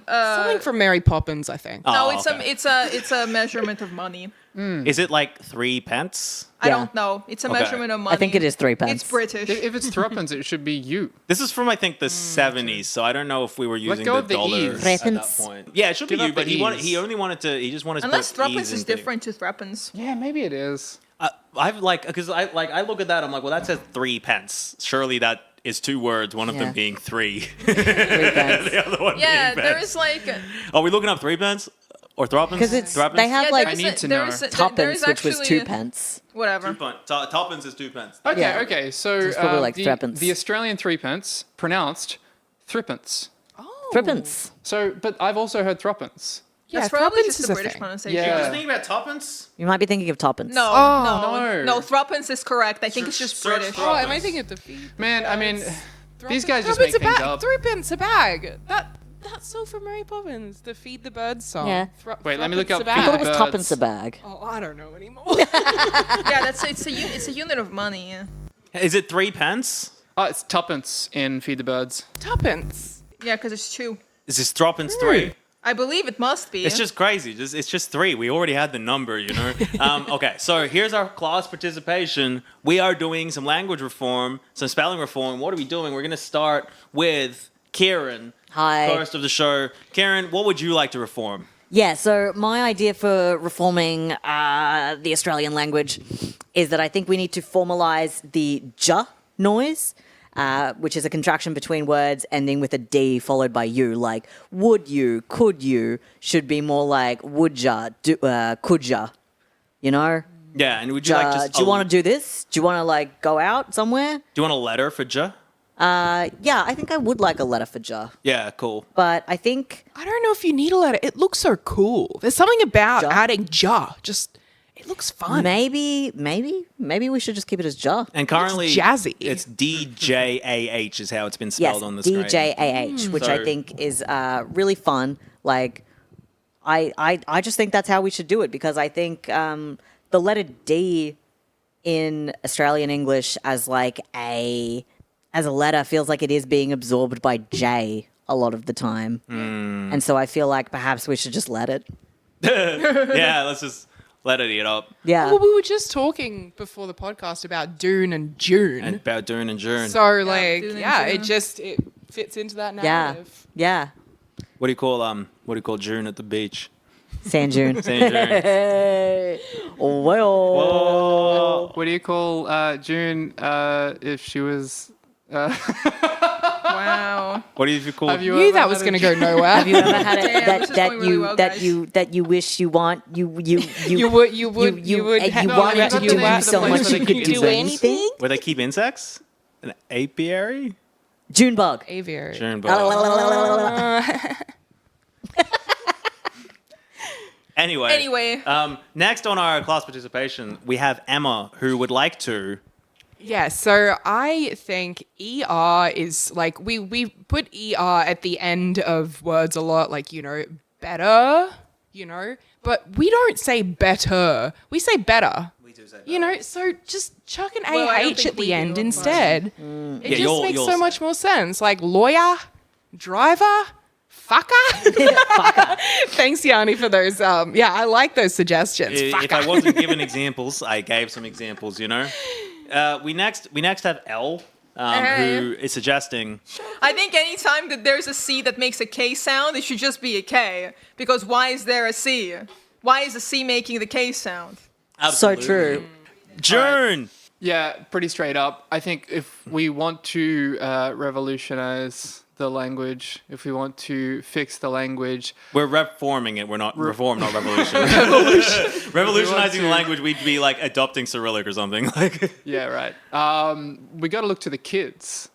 Something from Mary Poppins, I think. Oh, no, okay. it's a measurement of money. Is it like 3 pence? I Yeah. don't know. It's a Okay. measurement of money. I think it is 3 pence. It's British. If it's threepence, it should be you. This is from I think the 70s, so I don't know if we were using go the of the dollar E's. at that Threepence. point. Yeah, it should Give be you, up the but he wanted. E's. He only wanted to. He just wanted to Unless put E's threepence is in thing. different to threepence. Yeah, maybe it is. I've like because I look at that. I'm like, well, that says 3 pence. Surely that is 2 words. One of Yeah. them being 3. 3 pence. The other one Yeah, being there pence. is like Are we looking up 3 pence or threepence? Because it's Threepence? they have yeah, like I need to there know. is- there tuppence, is which was actually- 2 pence. Whatever. Tuppence is 2 pence. Okay, Yeah. okay. So It's probably like the, threepence. the Australian threepence pronounced threepence. Threepence. So, but I've also heard threepence. Yeah, That's probably threepence just is the a British thing. pronunciation. Yeah. I was thinking about tuppence. You might be thinking of tuppence. No, no. no, threepence is correct. I think it's just Search British. threepence. Oh, am I thinking of the feed? Man, I mean, these guys just Threepence make a things bag. up. Threepence a bag. That's so from Mary Poppins, the Feed the Birds song. Yeah. Wait, let me look up Threepence a I thought it bag. was Birds. tuppence a bag. Oh, I don't know anymore. Yeah, it's a unit of money. Yeah, Is it 3 pence? Oh, it's tuppence in Feed the Birds. Tuppence. yeah, because it's 2. Is this threepence 3? I believe it must be. It's just crazy. It's just 3. We already had the number, you know. Okay, so here's our class participation. We are doing some language reform, some spelling reform. What are we doing? We're gonna start with Kieran. Hi. First of the show, Kieran. What would you like to reform? Yeah, so my idea for reforming the Australian language is that I think we need to formalize the j noise, which is a contraction between words ending with a D followed by U, like would you, could you, should be more like would ya, could ya, you know? Yeah, and would you like just? Do you want to do this? Do you want to like go out somewhere? Do you want a letter for J? Yeah, I think I would like a letter for j, Yeah, cool. but I think I don't know if you need a letter. It looks so cool. There's something about Ja? adding ja. Just, it looks fun. maybe we should just keep it as j. And currently, jazzy. It's DJAH is how it's been spelled Yes, on the screen. DJAH, which I So- think is really fun. Like, I just think that's how we should do it because I think the letter D in Australian English as a letter feels like it is being absorbed by J a lot of the time, and so I feel like perhaps we should just let it. Yeah, let's just let it eat up. Yeah. Well, we were just talking before the podcast about Dune and June. And about Dune and June. So, like, Dune and yeah, June. it fits into that Yeah. narrative. Yeah. What do you call June at the beach? Sand June. St. June. Hey. Well. What do you call June if she was? Wow. What do you call? Have you Knew ever that had was a going to go June? nowhere. Have you ever had it Damn, this is going really well, guys. that you wish you want you You would and you No, wanted that's to the do name of the so place much where you they could keep do anything? Where they keep insects? An apiary? June bug. Aviary. June bug. Anyway, next on our class participation, we have Emma, who would like to. Yeah, so I think ER is like we put ER at the end of words a lot, like, you know, better, you know, but we don't say better. We say better. We do say You know, so just chuck an Well, I don't AH think at we the do, end but- instead. It Yeah, just you'll- makes you'll so say. much more sense. Like lawyer, driver, fucker. Thanks, Yanni, for those. Yeah, I like those suggestions. If Fucker. I wasn't given examples, I gave some examples, you know. We next have L, who is suggesting. I think anytime that there's a C that makes a K sound, it should just be a K. Because why is there a C? Why is the C making the K sound? So true. June. Yeah, pretty straight up. I think if we want to revolutionize the language, if we want to fix the language, We're reforming it. We're not reform, not revolution. Revolutionizing the language, we'd be like adopting Cyrillic or something. Like, yeah, right. We got to look to the kids.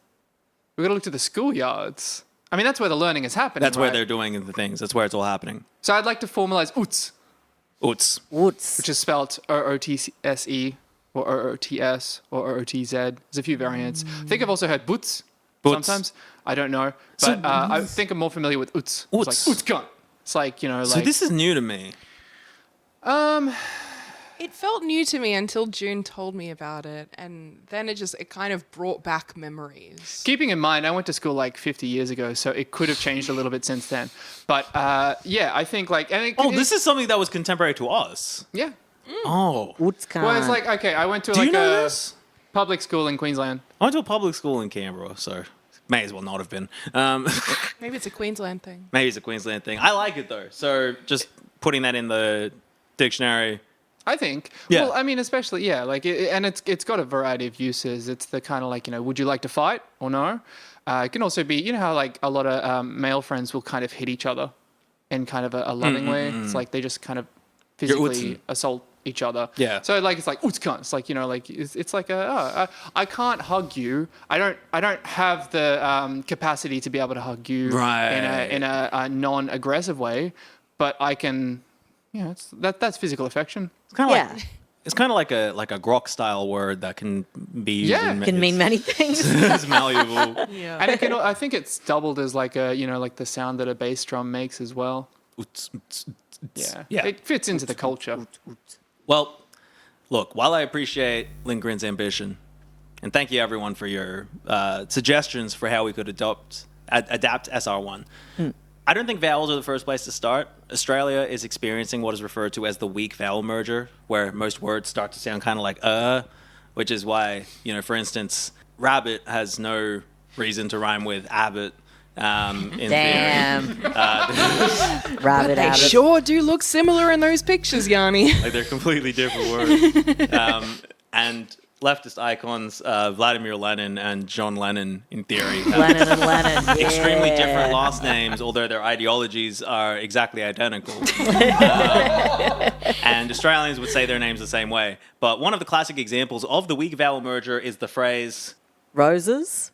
We got to look to the schoolyards. I mean, that's where the learning is happening. that's where right? they're doing the things. That's where it's all happening. So I'd like to formalize UTS, Oots. Woods. which is spelled O-O-T-S-E or O-O-T-S or O-O-T-Z. There's a few variants. I think I've also heard boots Boots. sometimes. I don't know. But I think I'm more familiar with UTS. It's Uts. like, UTS gun. It's like, you know, like... So this is new to me. It It felt new to me until June told me about it, and then it kind of brought back memories. Keeping in mind, I went to school like 50 years ago, so it could have changed a little bit since then. But yeah, I think like... This is something that was contemporary to us. Yeah. Oh. Well, it's like, okay, I went to Do like you know a this? public school in Queensland. I went to a public school in Canberra, so may as well not have been. Maybe it's a Queensland thing. Maybe it's a Queensland thing. I like it though. So just putting that in the dictionary. I think. Yeah. Well, I mean, especially, yeah, like, and it's got a variety of uses. It's the kind of like, would you like to fight or no? It can also be, how like a lot of male friends will kind of hit each other in kind of a loving way. It's like they just kind of physically assault each other. Yeah. So like it's like utskan. It's like like it's like I can't hug you. I don't have the capacity to be able to hug you in a non-aggressive way, but I can. Yeah, that's physical affection. It's kind of like it's kind of like a grok style word that can be used Can mean many things. It's malleable. Yeah. And it can, I think it's doubled as like a like the sound that a bass drum makes as well. Yeah. It fits into the culture. Well, look, while I appreciate Lindgren's ambition, and thank you everyone for your suggestions for how we could adapt SR1, I don't think vowels are the first place to start. Australia is experiencing what is referred to as the weak vowel merger, where most words start to sound kind of like which is why, for instance, rabbit has no reason to rhyme with abbot. In Damn. theory. Rabbit They abbot. sure do look similar in those pictures, Yanni. Like they're completely different words. And leftist icons, Vladimir Lenin and John Lennon, in theory, have Lennon and Lennon. extremely yeah. different last names, although their ideologies are exactly identical. And Australians would say their names the same way. But one of the classic examples of the weak vowel merger is the phrase, Roses?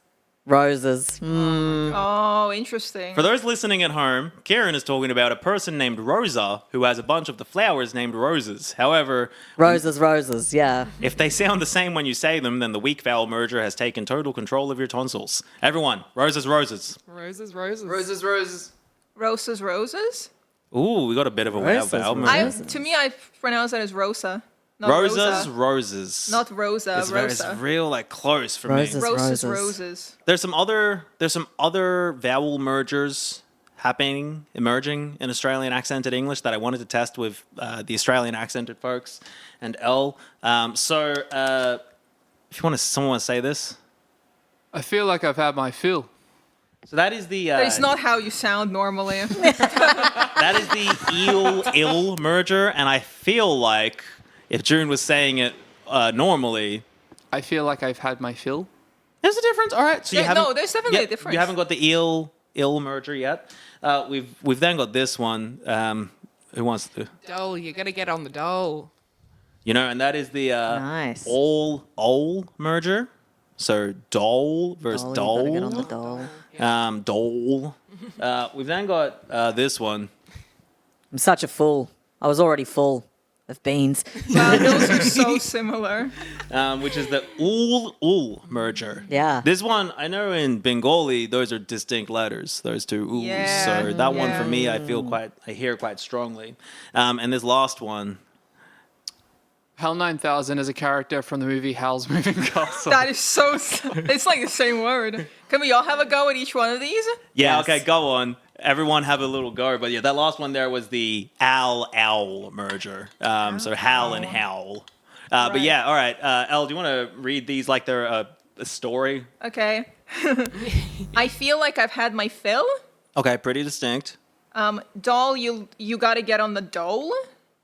Roses. Mm. Oh, interesting. for those listening at home, Karen is talking about a person named Rosa who has a bunch of the flowers named roses. However, Roses, yeah. if they sound the same when you say them, then the weak vowel merger has taken total control of your tonsils. Everyone, roses. Roses. Roses, roses? Ooh, we got a bit of a Roses, vowel roses. merger. To me, I pronounce that as Rosa. Not Roses, Rosa. roses. Not Rosa, it's Rosa. real like close for Roses. me. Roses, Roses. roses. There's some other vowel mergers emerging in Australian accented English that I wanted to test with the Australian accented folks and L. So if someone want to say this. I feel like I've had my fill. So that is the. That is not how you sound normally. That is the eel-ill merger, and I feel like if June was saying it normally, I feel like I've had my fill. there's a difference. All right, so you Yeah, haven't. no, there's definitely a difference. You haven't got the eel-ill merger yet. We've then got this one. Who wants to? Dole, you gotta get on the dole. And that is the Nice. all merger. So dole versus Oh, you gotta get on the dole. dole. Dole. We've then got this one. I'm such a fool. I was already full of beans. Wow, those are so similar. Which is the ul merger. Yeah. This one, I know in Bengali, those are distinct letters, those two uls. Yeah, So that one yeah. for me, I hear quite strongly. And this last one, Hal 9000 is a character from the movie Hal's Moving Castle. That is so. It's like the same word. Can we all have a go at each one of these? yeah, Yes. okay, go on. Everyone have a little go. But yeah, that last one there was the owl merger. So Hal and Howl. But Right. yeah, all right. Elle, do you want to read these like they're a story? Okay. I feel like I've had my fill. Okay, pretty distinct. Doll, you gotta get on the dole.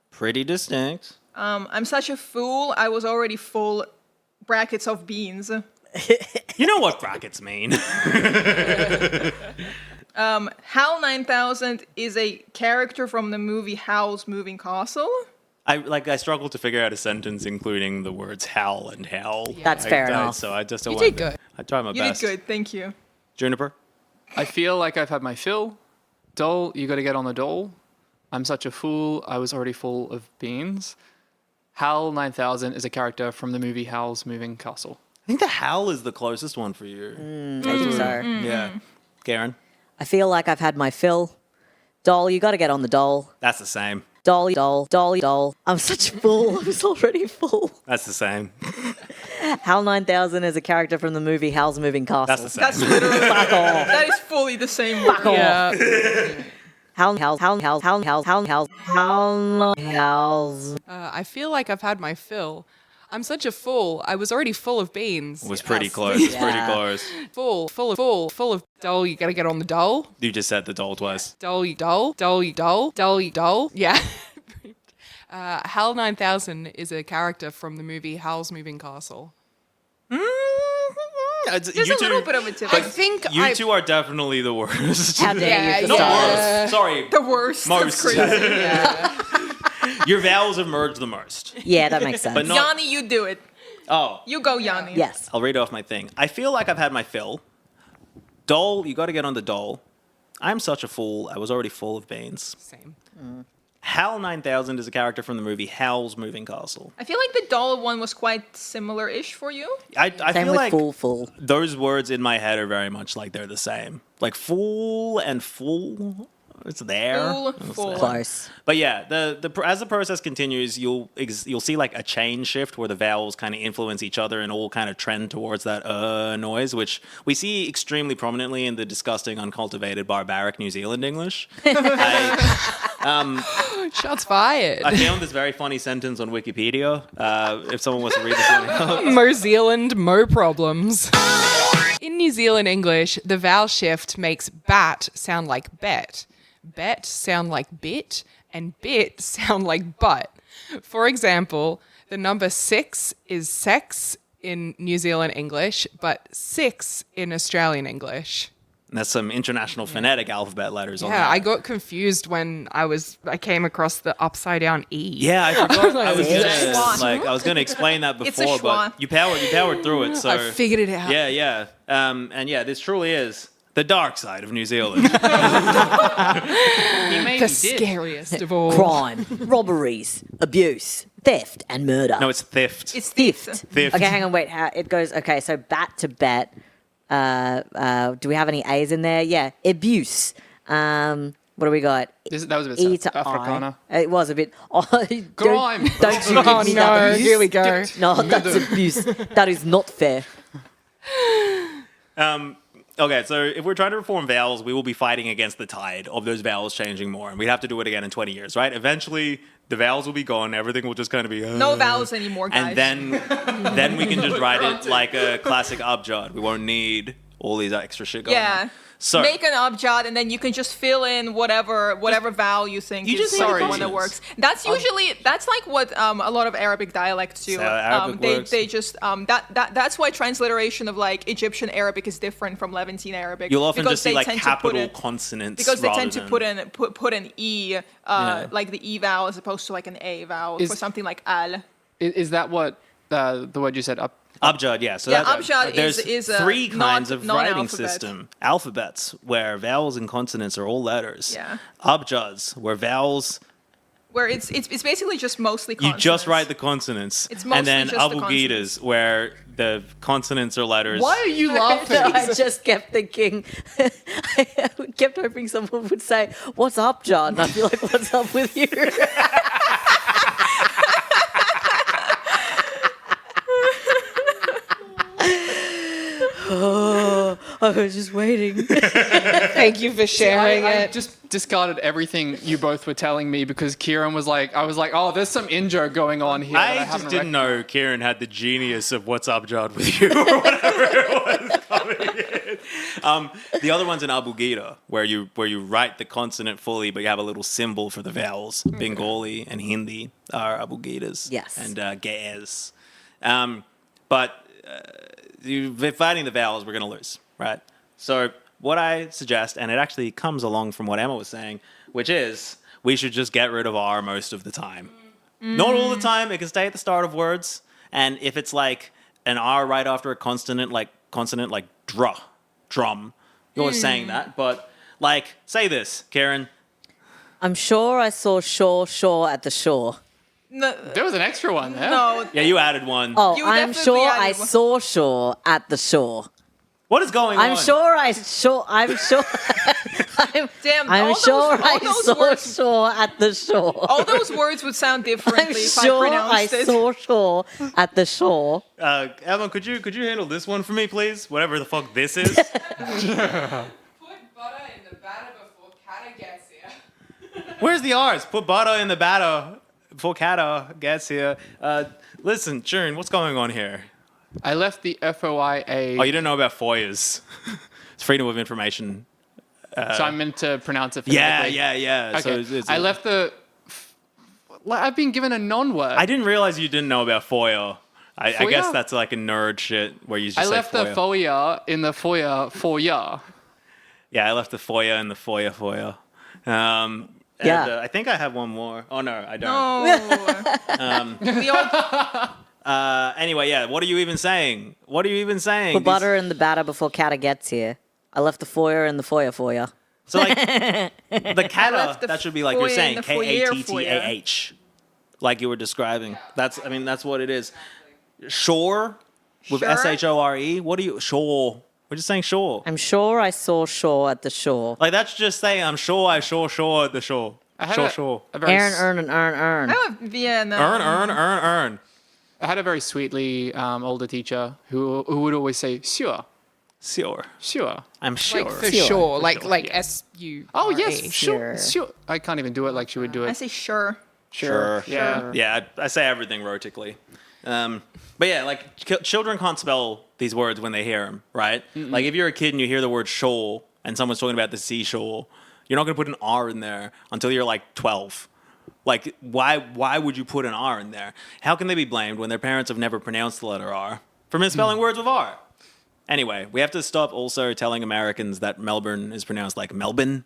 Pretty distinct. I'm such a fool. I was already full brackets of beans. You know what brackets mean. Hal 9000 is a character from the movie Howl's Moving Castle. I struggled to figure out a sentence including the words howl and howl. That's fair enough. So I just You did good. I tried my You best. did good, thank you. Juniper? I feel like I've had my fill. Dole, you gotta get on the dole. I'm such a fool. I was already full of beans. Hal 9000 is a character from the movie Hal's Moving Castle. I think the howl is the closest one for you. I think so. Yeah. Karen? I feel like I've had my fill. Doll, you gotta get on the dole. That's the same. doll. I'm such a fool. I was already full. That's the same. Hal 9000 is a character from the movie Hal's Moving Castle. That's the same. That's literally Fuck off. that is fully the same Fuck word. off. Yeah. Howls. I feel like I've had my fill. I'm such a fool. I was already full of beans. It was pretty Yes. close. It's pretty Yeah. close. Full of doll. You gotta get on the doll. You just said the doll twice. Doll. Yeah. Hal 9000 is a character from the movie Hal's Moving Castle. There's a little bit of a tip. I think You two are definitely the worst. How dare Yeah, you? Not yeah. worst. Sorry. The worst. Most. That's crazy. Your vowels have merged the most. Yeah, that makes sense. But not. Yanni, you do it. Oh, You go, Yanni. Yes. I'll read off my thing. I feel like I've had my fill. Doll, you got to get on the doll. I'm such a fool. I was already full of beans. Same. Hal 9000 is a character from the movie Hal's Moving Castle. I feel like the doll one was quite similar-ish for you. I Same feel with like fool. those words in my head are very much like they're the same. Like fool and fool. It's there. Fool, It's fool. there. Close. But yeah, as the process continues, you'll see like a chain shift where the vowels kind of influence each other and all kind of trend towards that noise, which we see extremely prominently in the disgusting, uncultivated, barbaric New Zealand English. Shots fired. I found this very funny sentence on Wikipedia. If someone wants to read this one, Mo Zealand, mo problems. In New Zealand English, the vowel shift makes bat sound like bet, bet sound like bit, and bit sound like butt. For example, the number 6 is sex in New Zealand English, but 6 in Australian English. that's some international phonetic alphabet letters on Yeah, there. I got confused when I came across the upside down E. Yeah, I forgot. I was Schwa. gonna explain that It's a before, schwa. but you powered through it. So I figured it out. Yeah. And yeah, this truly is the dark side of New Zealand. He maybe The did. scariest of all. Crime, robberies, abuse, theft, and murder. No, it's theft. It's theft. Theft. Okay, hang on, wait. How it goes? Okay, so bat to bet. Do we have any A's in there? Yeah, abuse. What do we got? That was a bit E South to Africana. I. It was a bit. Oh, Crime. Don't you Oh give me no, that abuse. here we go. No, that's abuse. That is not fair. Okay, so if we're trying to reform vowels, we will be fighting against the tide of those vowels changing more, and we'd have to do it again in 20 years, right? Eventually, the vowels will be gone. Everything will just kind of be No vowels anymore, guys. and then we can just write it like a classic abjad. We won't need all these extra shit going Yeah. on. So Make an abjad, and then you can just fill in whatever vowel you think You is just the say one that consonants. works. That's usually like what a lot of Arabic dialects do. So Arabic works. They just that's why transliteration of like Egyptian Arabic is different from Levantine Arabic. you'll often because just see they like tend to put capital in- consonants because they rather tend to than- put an e like the e vowel as opposed to like an a vowel Is- for something like al. Is that what the word you said? Abjad, yeah. So Yeah, that, abjad there's is a three kinds of writing non-alphabet. system. Alphabets, where vowels and consonants are all letters. Yeah. Abjads, where vowels, Where it's basically just mostly you consonants. just write the consonants. It's mostly and then just the abugidas, where the consonants are letters. Why are you laughing? I just kept thinking, I kept hoping someone would say, "What's up, John?" And I feel like, "What's up with you?" Oh, I was just waiting. Thank you for sharing I it. just discarded everything you both were telling me because Kieran was like, I was like, oh, there's some in-joke going on here. that I haven't just didn't recognized." know Kieran had the genius of what's abjad with you or whatever it was coming in. The other one's an abugida, where you write the consonant fully, but you have a little symbol for the vowels. Bengali and Hindi are abugidas. Yes. And ge'ez. But if fighting the vowels, we're going to lose, right? So what I suggest, and it actually comes along from what Emma was saying, which is we should just get rid of R most of the time. Not all the time. It can stay at the start of words. And if it's like an R right after a consonant like drum, you're saying that. But like, say this, Karen. I'm sure I saw shore at the shore. No, There was an extra one there. no, Yeah, you added one. Oh, You I'm definitely sure added I one. saw shore at the shore. What is going on? I'm sure. I'm sure. Damn, I'm all sure those, all I those saw words, shore at the shore. all those words would sound I'm differently if I sure I pronounced it. saw shore at the shore. Emma, could you handle this one for me, please? Whatever the fuck this is. Put butter in the batter before Kata gets here. Where's the R's? Put butter in the batter before Kata gets here. Listen, June, what's going on here? I left the FOIA. Oh, you don't know about FOIAs. It's Freedom of Information. So I'm meant to pronounce it Yeah. phonetically. So Okay. I left the. I've been given a non-word. I didn't realize you didn't know about FOIA. I FOIA? guess that's like a nerd shit where you just I say left FOIA. the foyer in the foyer. Yeah, I left the FOIA in the FOIA. Yeah. I think I have one more. Oh, no, I don't. No. We all, Anyway, yeah, what are you even saying? What are you even saying? Put butter in the batter before Kata gets here. I left the foyer in the foyer for you. So, like, the kata, left the that should be like you're foyer saying, in the foyer for ya. Kattah. Like you were describing. That's what it is. Shore with Sure? shore. What are you, shore? We're just saying shore. I'm sure I saw shore at the shore. Like, that's just saying, I'm sure I saw shore at the shore. I had Shore. a very Earn, earn. yeah, no. Earn. I had a very sweetly older teacher who would always say sure. Sure. I'm sure. Like for sure, like yeah. S-U. Oh yes, Sure. sure. I can't even do it like she would do I it. say sure. Sure. Yeah. Yeah, I say everything rhotically. But yeah, like children can't spell these words when they hear them, right? Like if you're a kid and you hear the word shore and someone's talking about the seashore, you're not going to put an R in there until you're like 12. Like, why would you put an R in there? How can they be blamed when their parents have never pronounced the letter R for misspelling words with R? Anyway, we have to stop also telling Americans that Melbourne is pronounced like Melbourne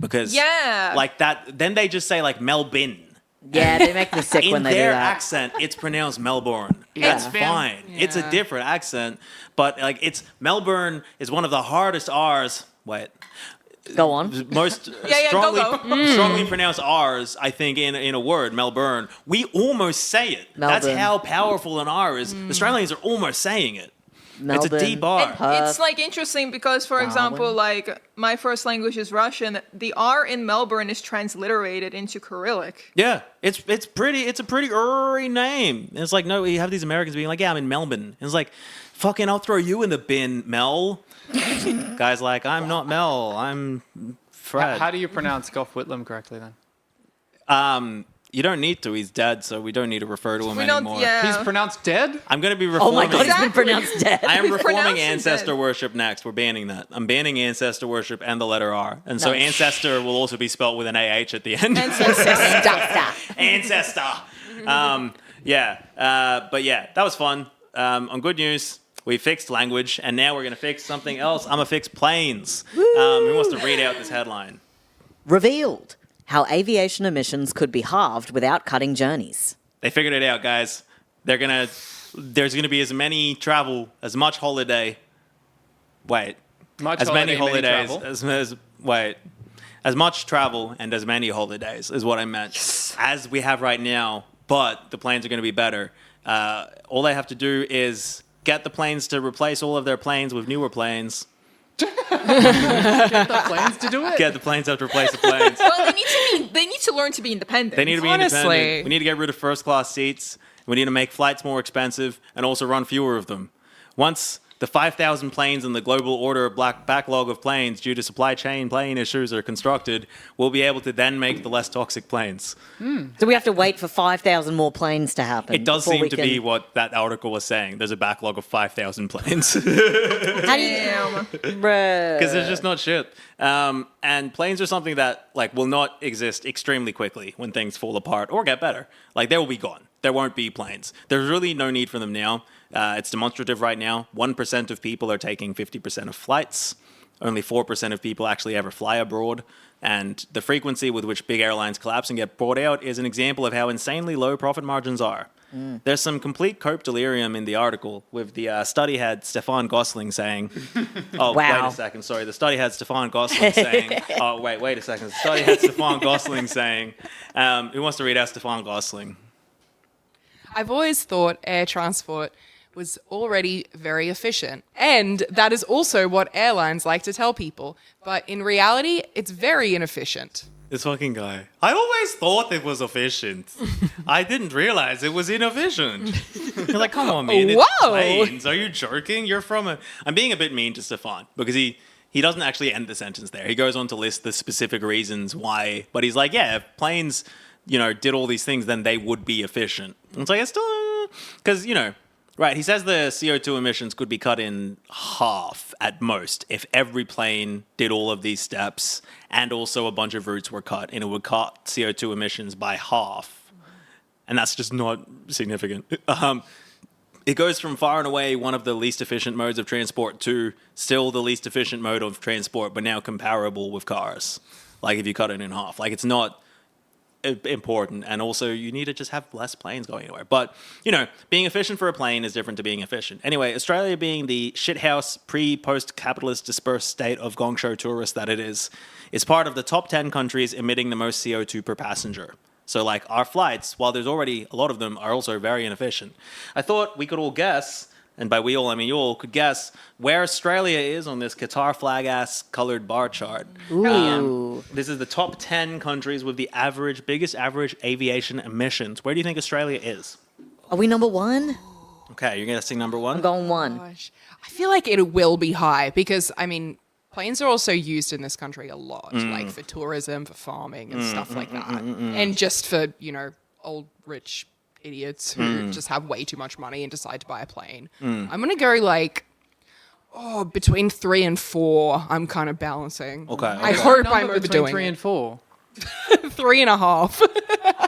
because like that. Then they just say like Melbourne. Yeah, they make me sick In when they do their that. accent, it's pronounced Melbourne. Yeah. That's fine. It's a Yeah. different accent, but like it's Melbourne is one of the hardest R's. Wait. Go on. Most Yeah, go. strongly pronounced R's, I think, in a word, Melbourne. We almost say it. That's Melbourne. how powerful an R is. Australians are almost saying it. Melbourne. It's a deep R. It's like interesting because, for example, like my first language is Russian. The R in Melbourne is transliterated into Cyrillic. Yeah, it's a pretty name. And it's like, no, you have these Americans being like, yeah, I'm in Melbourne. And it's like, fucking, I'll throw you in the bin, Mel. Guy's like, I'm not Mel, I'm Fred. How do you pronounce Gough Whitlam correctly then? You don't need to. He's dead, so we don't need to refer to him We don't. anymore. Yeah. He's pronounced dead? I'm going to be Oh reforming. my god, he's been Exactly. pronounced dead. I am We've reforming pronounced it ancestor dead. worship next. We're banning that. I'm banning ancestor worship and the letter R. And so Nice. ancestor will also be spelt with an AH at the end. Ancestor. But yeah, that was fun. On good news, we fixed language, and now we're going to fix something else. I'm going to fix planes. Who wants to read out this headline? Revealed how aviation emissions could be halved without cutting journeys. They figured it out, guys. There's going to be as much holiday. Wait. Much As many holidays. travel. As much travel and as many holidays is what I meant. As we have right now, but the planes are going to be better. All they have to do is get the planes to replace all of their planes with newer planes. The planes to do it? Get the planes to have to replace the planes. Well, they need to learn to be independent. They need to be Honestly. independent. We need to get rid of first class seats. We need to make flights more expensive and also run fewer of them. Once the 5,000 planes in the global order backlog of planes due to supply chain plane issues are constructed, we'll be able to then make the less toxic planes. So we have to wait for 5,000 more planes to happen. It does before seem we to can- be what that article was saying. There's a backlog of 5,000 planes. How do you... Damn. Bruh. Because there's just not shit. And planes are something that like will not exist extremely quickly when things fall apart or get better. Like they will be gone. There won't be planes. There's really no need for them now. It's demonstrative right now. 1% of people are taking 50% of flights. Only 4% of people actually ever fly abroad. And the frequency with which big airlines collapse and get bought out is an example of how insanely low profit margins are. There's some complete cope delirium in the article with the study head Stefan Gosling saying, oh, Wow. wait a second, sorry. The study had Stefan Gosling saying, oh, wait a second. The study had Stefan Gosling saying, who wants to read out Stefan Gosling? I've always thought air transport was already very efficient. And that is also what airlines like to tell people. But in reality, it's very inefficient. This fucking guy. I always thought it was efficient. I didn't realize it was inefficient. You're like, come on, man. It's Whoa. planes. Are you joking? You're from a... I'm being a bit mean to Stefan because he doesn't actually end the sentence there. He goes on to list the specific reasons why. But he's like, yeah, if planes, did all these things, then they would be efficient. And it's like, it's still... Because, right, he says the CO2 emissions could be cut in half at most if every plane did all of these steps and also a bunch of routes were cut, and it would cut CO2 emissions by half. And that's just not significant. It goes from far and away one of the least efficient modes of transport to still the least efficient mode of transport, but now comparable with cars. Like if you cut it in half. Like it's not important, and also you need to just have less planes going anywhere. But being efficient for a plane is different to being efficient. Anyway, Australia being the shithouse pre-post-capitalist dispersed state of gong show tourists that it is part of the top 10 countries emitting the most CO2 per passenger. So like our flights, while there's already a lot of them, are also very inefficient. I thought we could all guess, and by we all I mean you all, could guess where Australia is on this Qatar flag-ass colored bar chart. Ooh. This is the top 10 countries with the biggest average aviation emissions. Where do you think Australia is? Are we number one? Okay, you're guessing number one? I'm going one. Gosh. I feel like it will be high because, planes are also used in this country a lot, like for tourism, for farming, and stuff like that. And just for, old rich idiots who just have way too much money and decide to buy a plane. I'm going to go between 3 and 4. I'm kind of balancing. Okay. I hope I'm Number between overdoing 3 it. and 4. 3.5.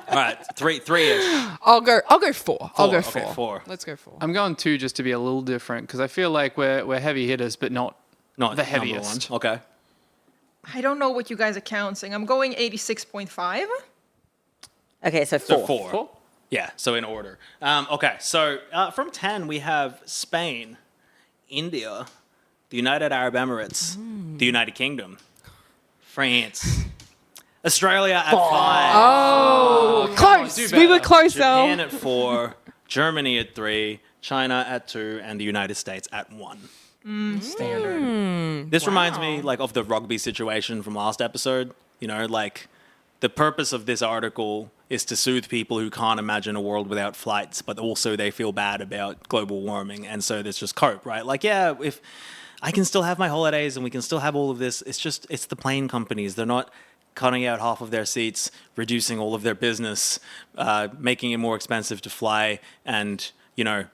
All right, three-ish. I'll go 4. I'll go Okay, 4. 4. Let's go 4. I'm going 2 just to be a little different because I feel like we're heavy hitters, but not Not the number heaviest. one. Okay. I don't know what you guys are counting. I'm going 86.5. Okay, so So 4. 4. Yeah, so in order. Okay, so from 10, we have Spain, India, the United Arab Emirates, the United Kingdom, France, Australia at 5, Oh, close. do We were better. close, Japan though. at 4, Germany at 3, China at 2, and the United States at 1. Standard. This reminds me of the rugby situation from last episode. The purpose of this article is to soothe people who can't imagine a world without flights, but also they feel bad about global warming, and so there's just cope, right? If I can still have my holidays and we can still have all of this, it's the plane companies. They're not cutting out half of their seats, reducing all of their business, making it more expensive to fly, and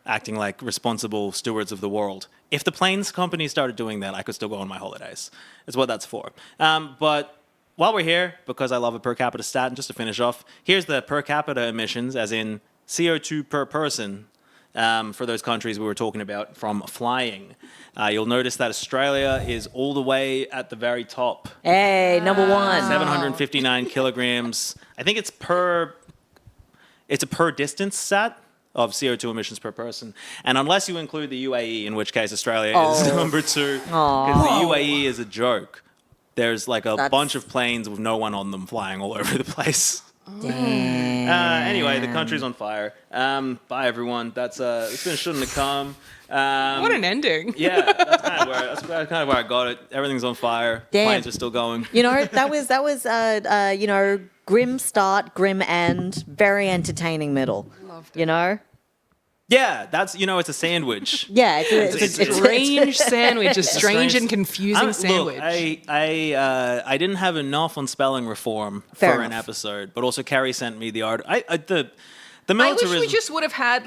acting like responsible stewards of the world. If the planes companies started doing that, I could still go on my holidays. That's what that's for. But while we're here, because I love a per capita stat, and just to finish off, here's the per capita emissions, as in CO2 per person, for those countries we were talking about from flying. You'll notice that Australia is all the way at the very top. Hey, number 1. 759 kilograms. I think it's a per distance stat of CO2 emissions per person. And unless you include the UAE, in which case Australia is number 2, because the UAE is a joke. There's a bunch of planes with no one on them flying all over the place. Damn. Anyway, the country's on fire. Bye, everyone. It's been Shouldn'tacome. What an ending. Yeah, that's kind of where I got it. Everything's on fire. Damn. Planes are still going. That was grim start, grim end, very entertaining middle. Loved it. Yeah, that's it's a sandwich. Yeah, It's it's Strange sandwich, a strange and confusing sandwich. Look, I didn't have enough on spelling reform Fair for an enough. episode, but also Carrie sent me the art. The I militarism. wish we just would have had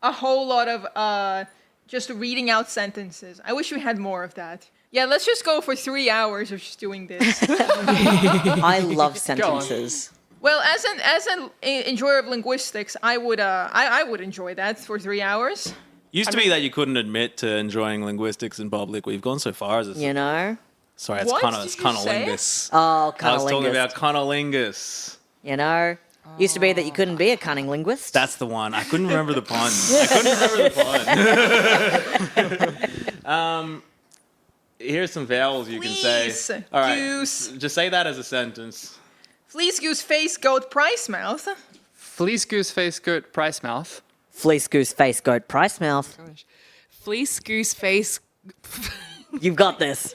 a whole lot of just reading out sentences. I wish we had more of that. Yeah, let's just go for 3 hours of just doing this. I love sentences. Well, as an enjoyer of linguistics, I would enjoy that for 3 hours. Used to be that you couldn't admit to enjoying linguistics in public. We've gone so far as a Sorry, it's What did you say? conolingus. Oh, I was talking cunnilingus. about conolingus. Used to be that you couldn't be a cunning linguist. That's the one. I couldn't remember the pun. Here's some vowels you can Please, say. All right, goose. just say that as a sentence. Fleece, goose, face, goat, price, mouth. Fleece, goose, face, goat, price, mouth. Fleece, goose, face, goat, price, mouth. Fleece, goose, face. You've got this.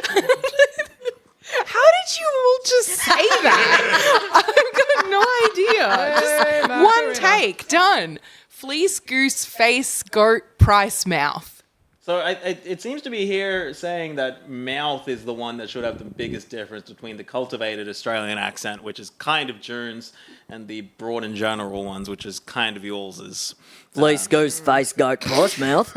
How did you all just say that? I've got no idea. Just one take, done. Fleece, goose, face, goat, price, mouth. So it seems to be here saying that mouth is the one that should have the biggest difference between the cultivated Australian accent, which is kind of Jern's, and the broad and general ones, which is kind of yours. Fleece, goose, face, goat, price, mouth.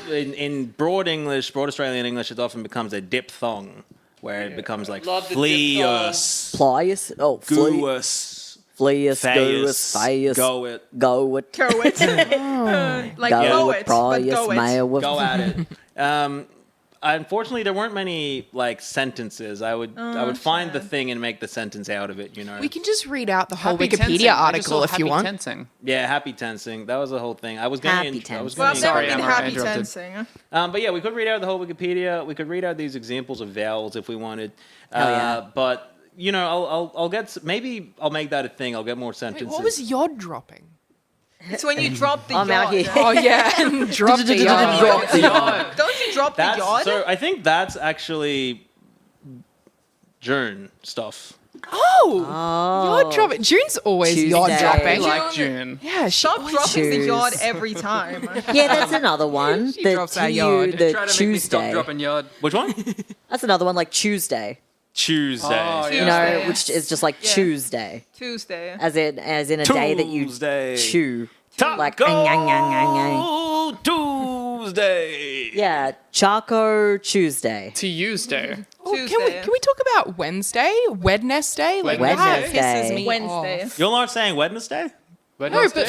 In broad English, broad Australian English, it often becomes a diphthong, where it becomes like fleus, Plius. Oh, goous, Fleus, goose, feus, face. go it, Go it. Go it. Like Go go it, it, but go price, it. mail. go at it. Unfortunately, there weren't many like sentences. I would find the thing and make the sentence out of it. You know. We can just read out the whole Happy Wikipedia tensing. I just article saw if you happy want. Tensing. Yeah, happy tensing. That was the whole thing. I was going Happy to. I was tensing. Well, I've going never Sorry, been Emma, I happy interrupted. tensing. But yeah, we could read out the whole Wikipedia. We could read out these examples of vowels if we wanted. yeah. But you know, I'll get maybe I'll make that a thing. I'll get more Wait, sentences. what was yod dropping? It's when you drop the I'm out yod. here. Oh yeah, and drop the yod. Drop the yod. Don't you drop the That's yod? so. I think that's actually Jern stuff. Oh, yod dropping. June's always yod Tuesday. dropping. Like June. Yeah, she Stop always dropping the choose. yod every time. Yeah, that's another one. She The drops our TU, yod. the Try to make me stop Tuesday. dropping yard. Which one? That's another one, like Tuesday. Tuesday. Oh, You yeah. know, Tuesday. which is just like Yeah. Tuesday, Tuesday. as in a day that you Tuesday. chew. Like, Taco Tuesday. Yeah, Chaco Tuesday. Tuesday. Oh, Tuesday. can we talk about Wednesday? Wednesday? Like that Wednesday. pisses me Wednesday. off. You're not saying Wednesday? Wednesday.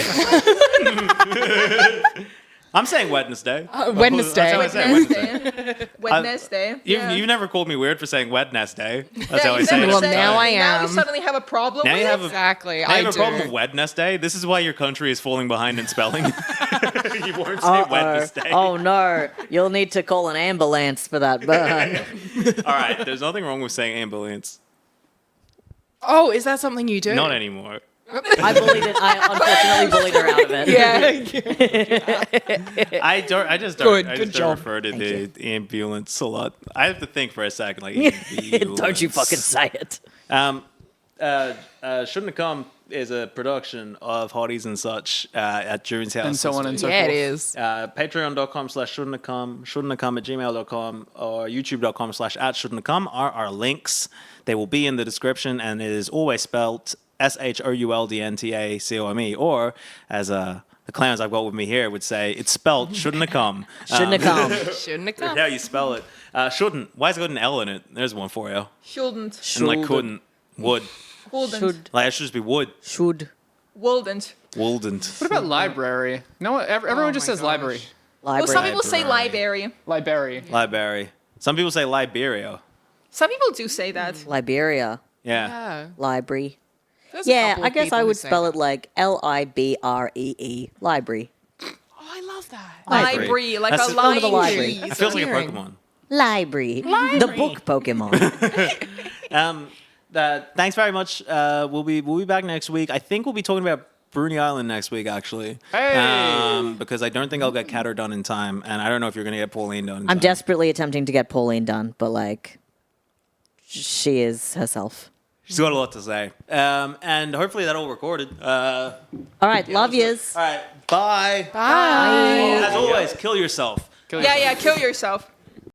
I'm saying Wednesday. Wednesday. That's how I say Wednesday. Wednesday. Wednesday. You've never called me weird for saying Wednesday. That's how I you say it. never Well, said now it. I Now am. you suddenly have a problem Now with you it? have a Exactly. I have I a problem do. with Wednesday. This is why your country is falling behind in spelling. You won't say Wednesday. Oh no, you'll need to call an ambulance for that burn. All right, there's nothing wrong with saying ambulance. Oh, is that something you do? Not anymore. I unfortunately bullied her out of it. Yeah. I just don't. Good, I good just don't job. refer to the ambulance a lot. I have to think for a second. Like, Don't you fucking say it. Shouldntacome is a production of Hotties and Such at June's house. And so on and so Yeah, forth. it is. Patreon.com/shouldntacome, shouldntacome@gmail.com, or youtube.com/@shouldntacome are our links. They will be in the description, and it is always spelled SHOULDNTACOME, or as the clowns I've got with me here would say, it's spelled shouldntacome. Shouldn't have come. Shouldn't have come. How you spell it. Shouldn't. Why has it got an L in it? There's one for you. Shouldn't. And like couldn't. Would. Wouldn't. Should. Like it should just be would. Should. Wouldn't. Wouldn't. What about library? No, everyone just my says gosh. library. Well, Library. some people say Library. library. Library. Library. Some people say Liberia. Some people do say that. Liberia. Yeah. Yeah. Library. There's a Yeah, couple I of guess people I who would say spell that. it like Libree. Library. Oh, I love that. Library, like That's a the front of the library. library. It feels like a Hearing. Pokemon. Library. The book Pokemon. Thanks very much. We'll be back next week. I think we'll be talking about Bruni Island next week, actually. Hey! Because I don't think I'll get Cato done in time, and I don't know if you're going to get Pauline done in I'm time. desperately attempting to get Pauline done, but like, she is herself. She's got a lot to say. And hopefully that all recorded. All All right, love yous. right, bye. Bye. As always, kill yourself. Kill Yeah, kill yourself.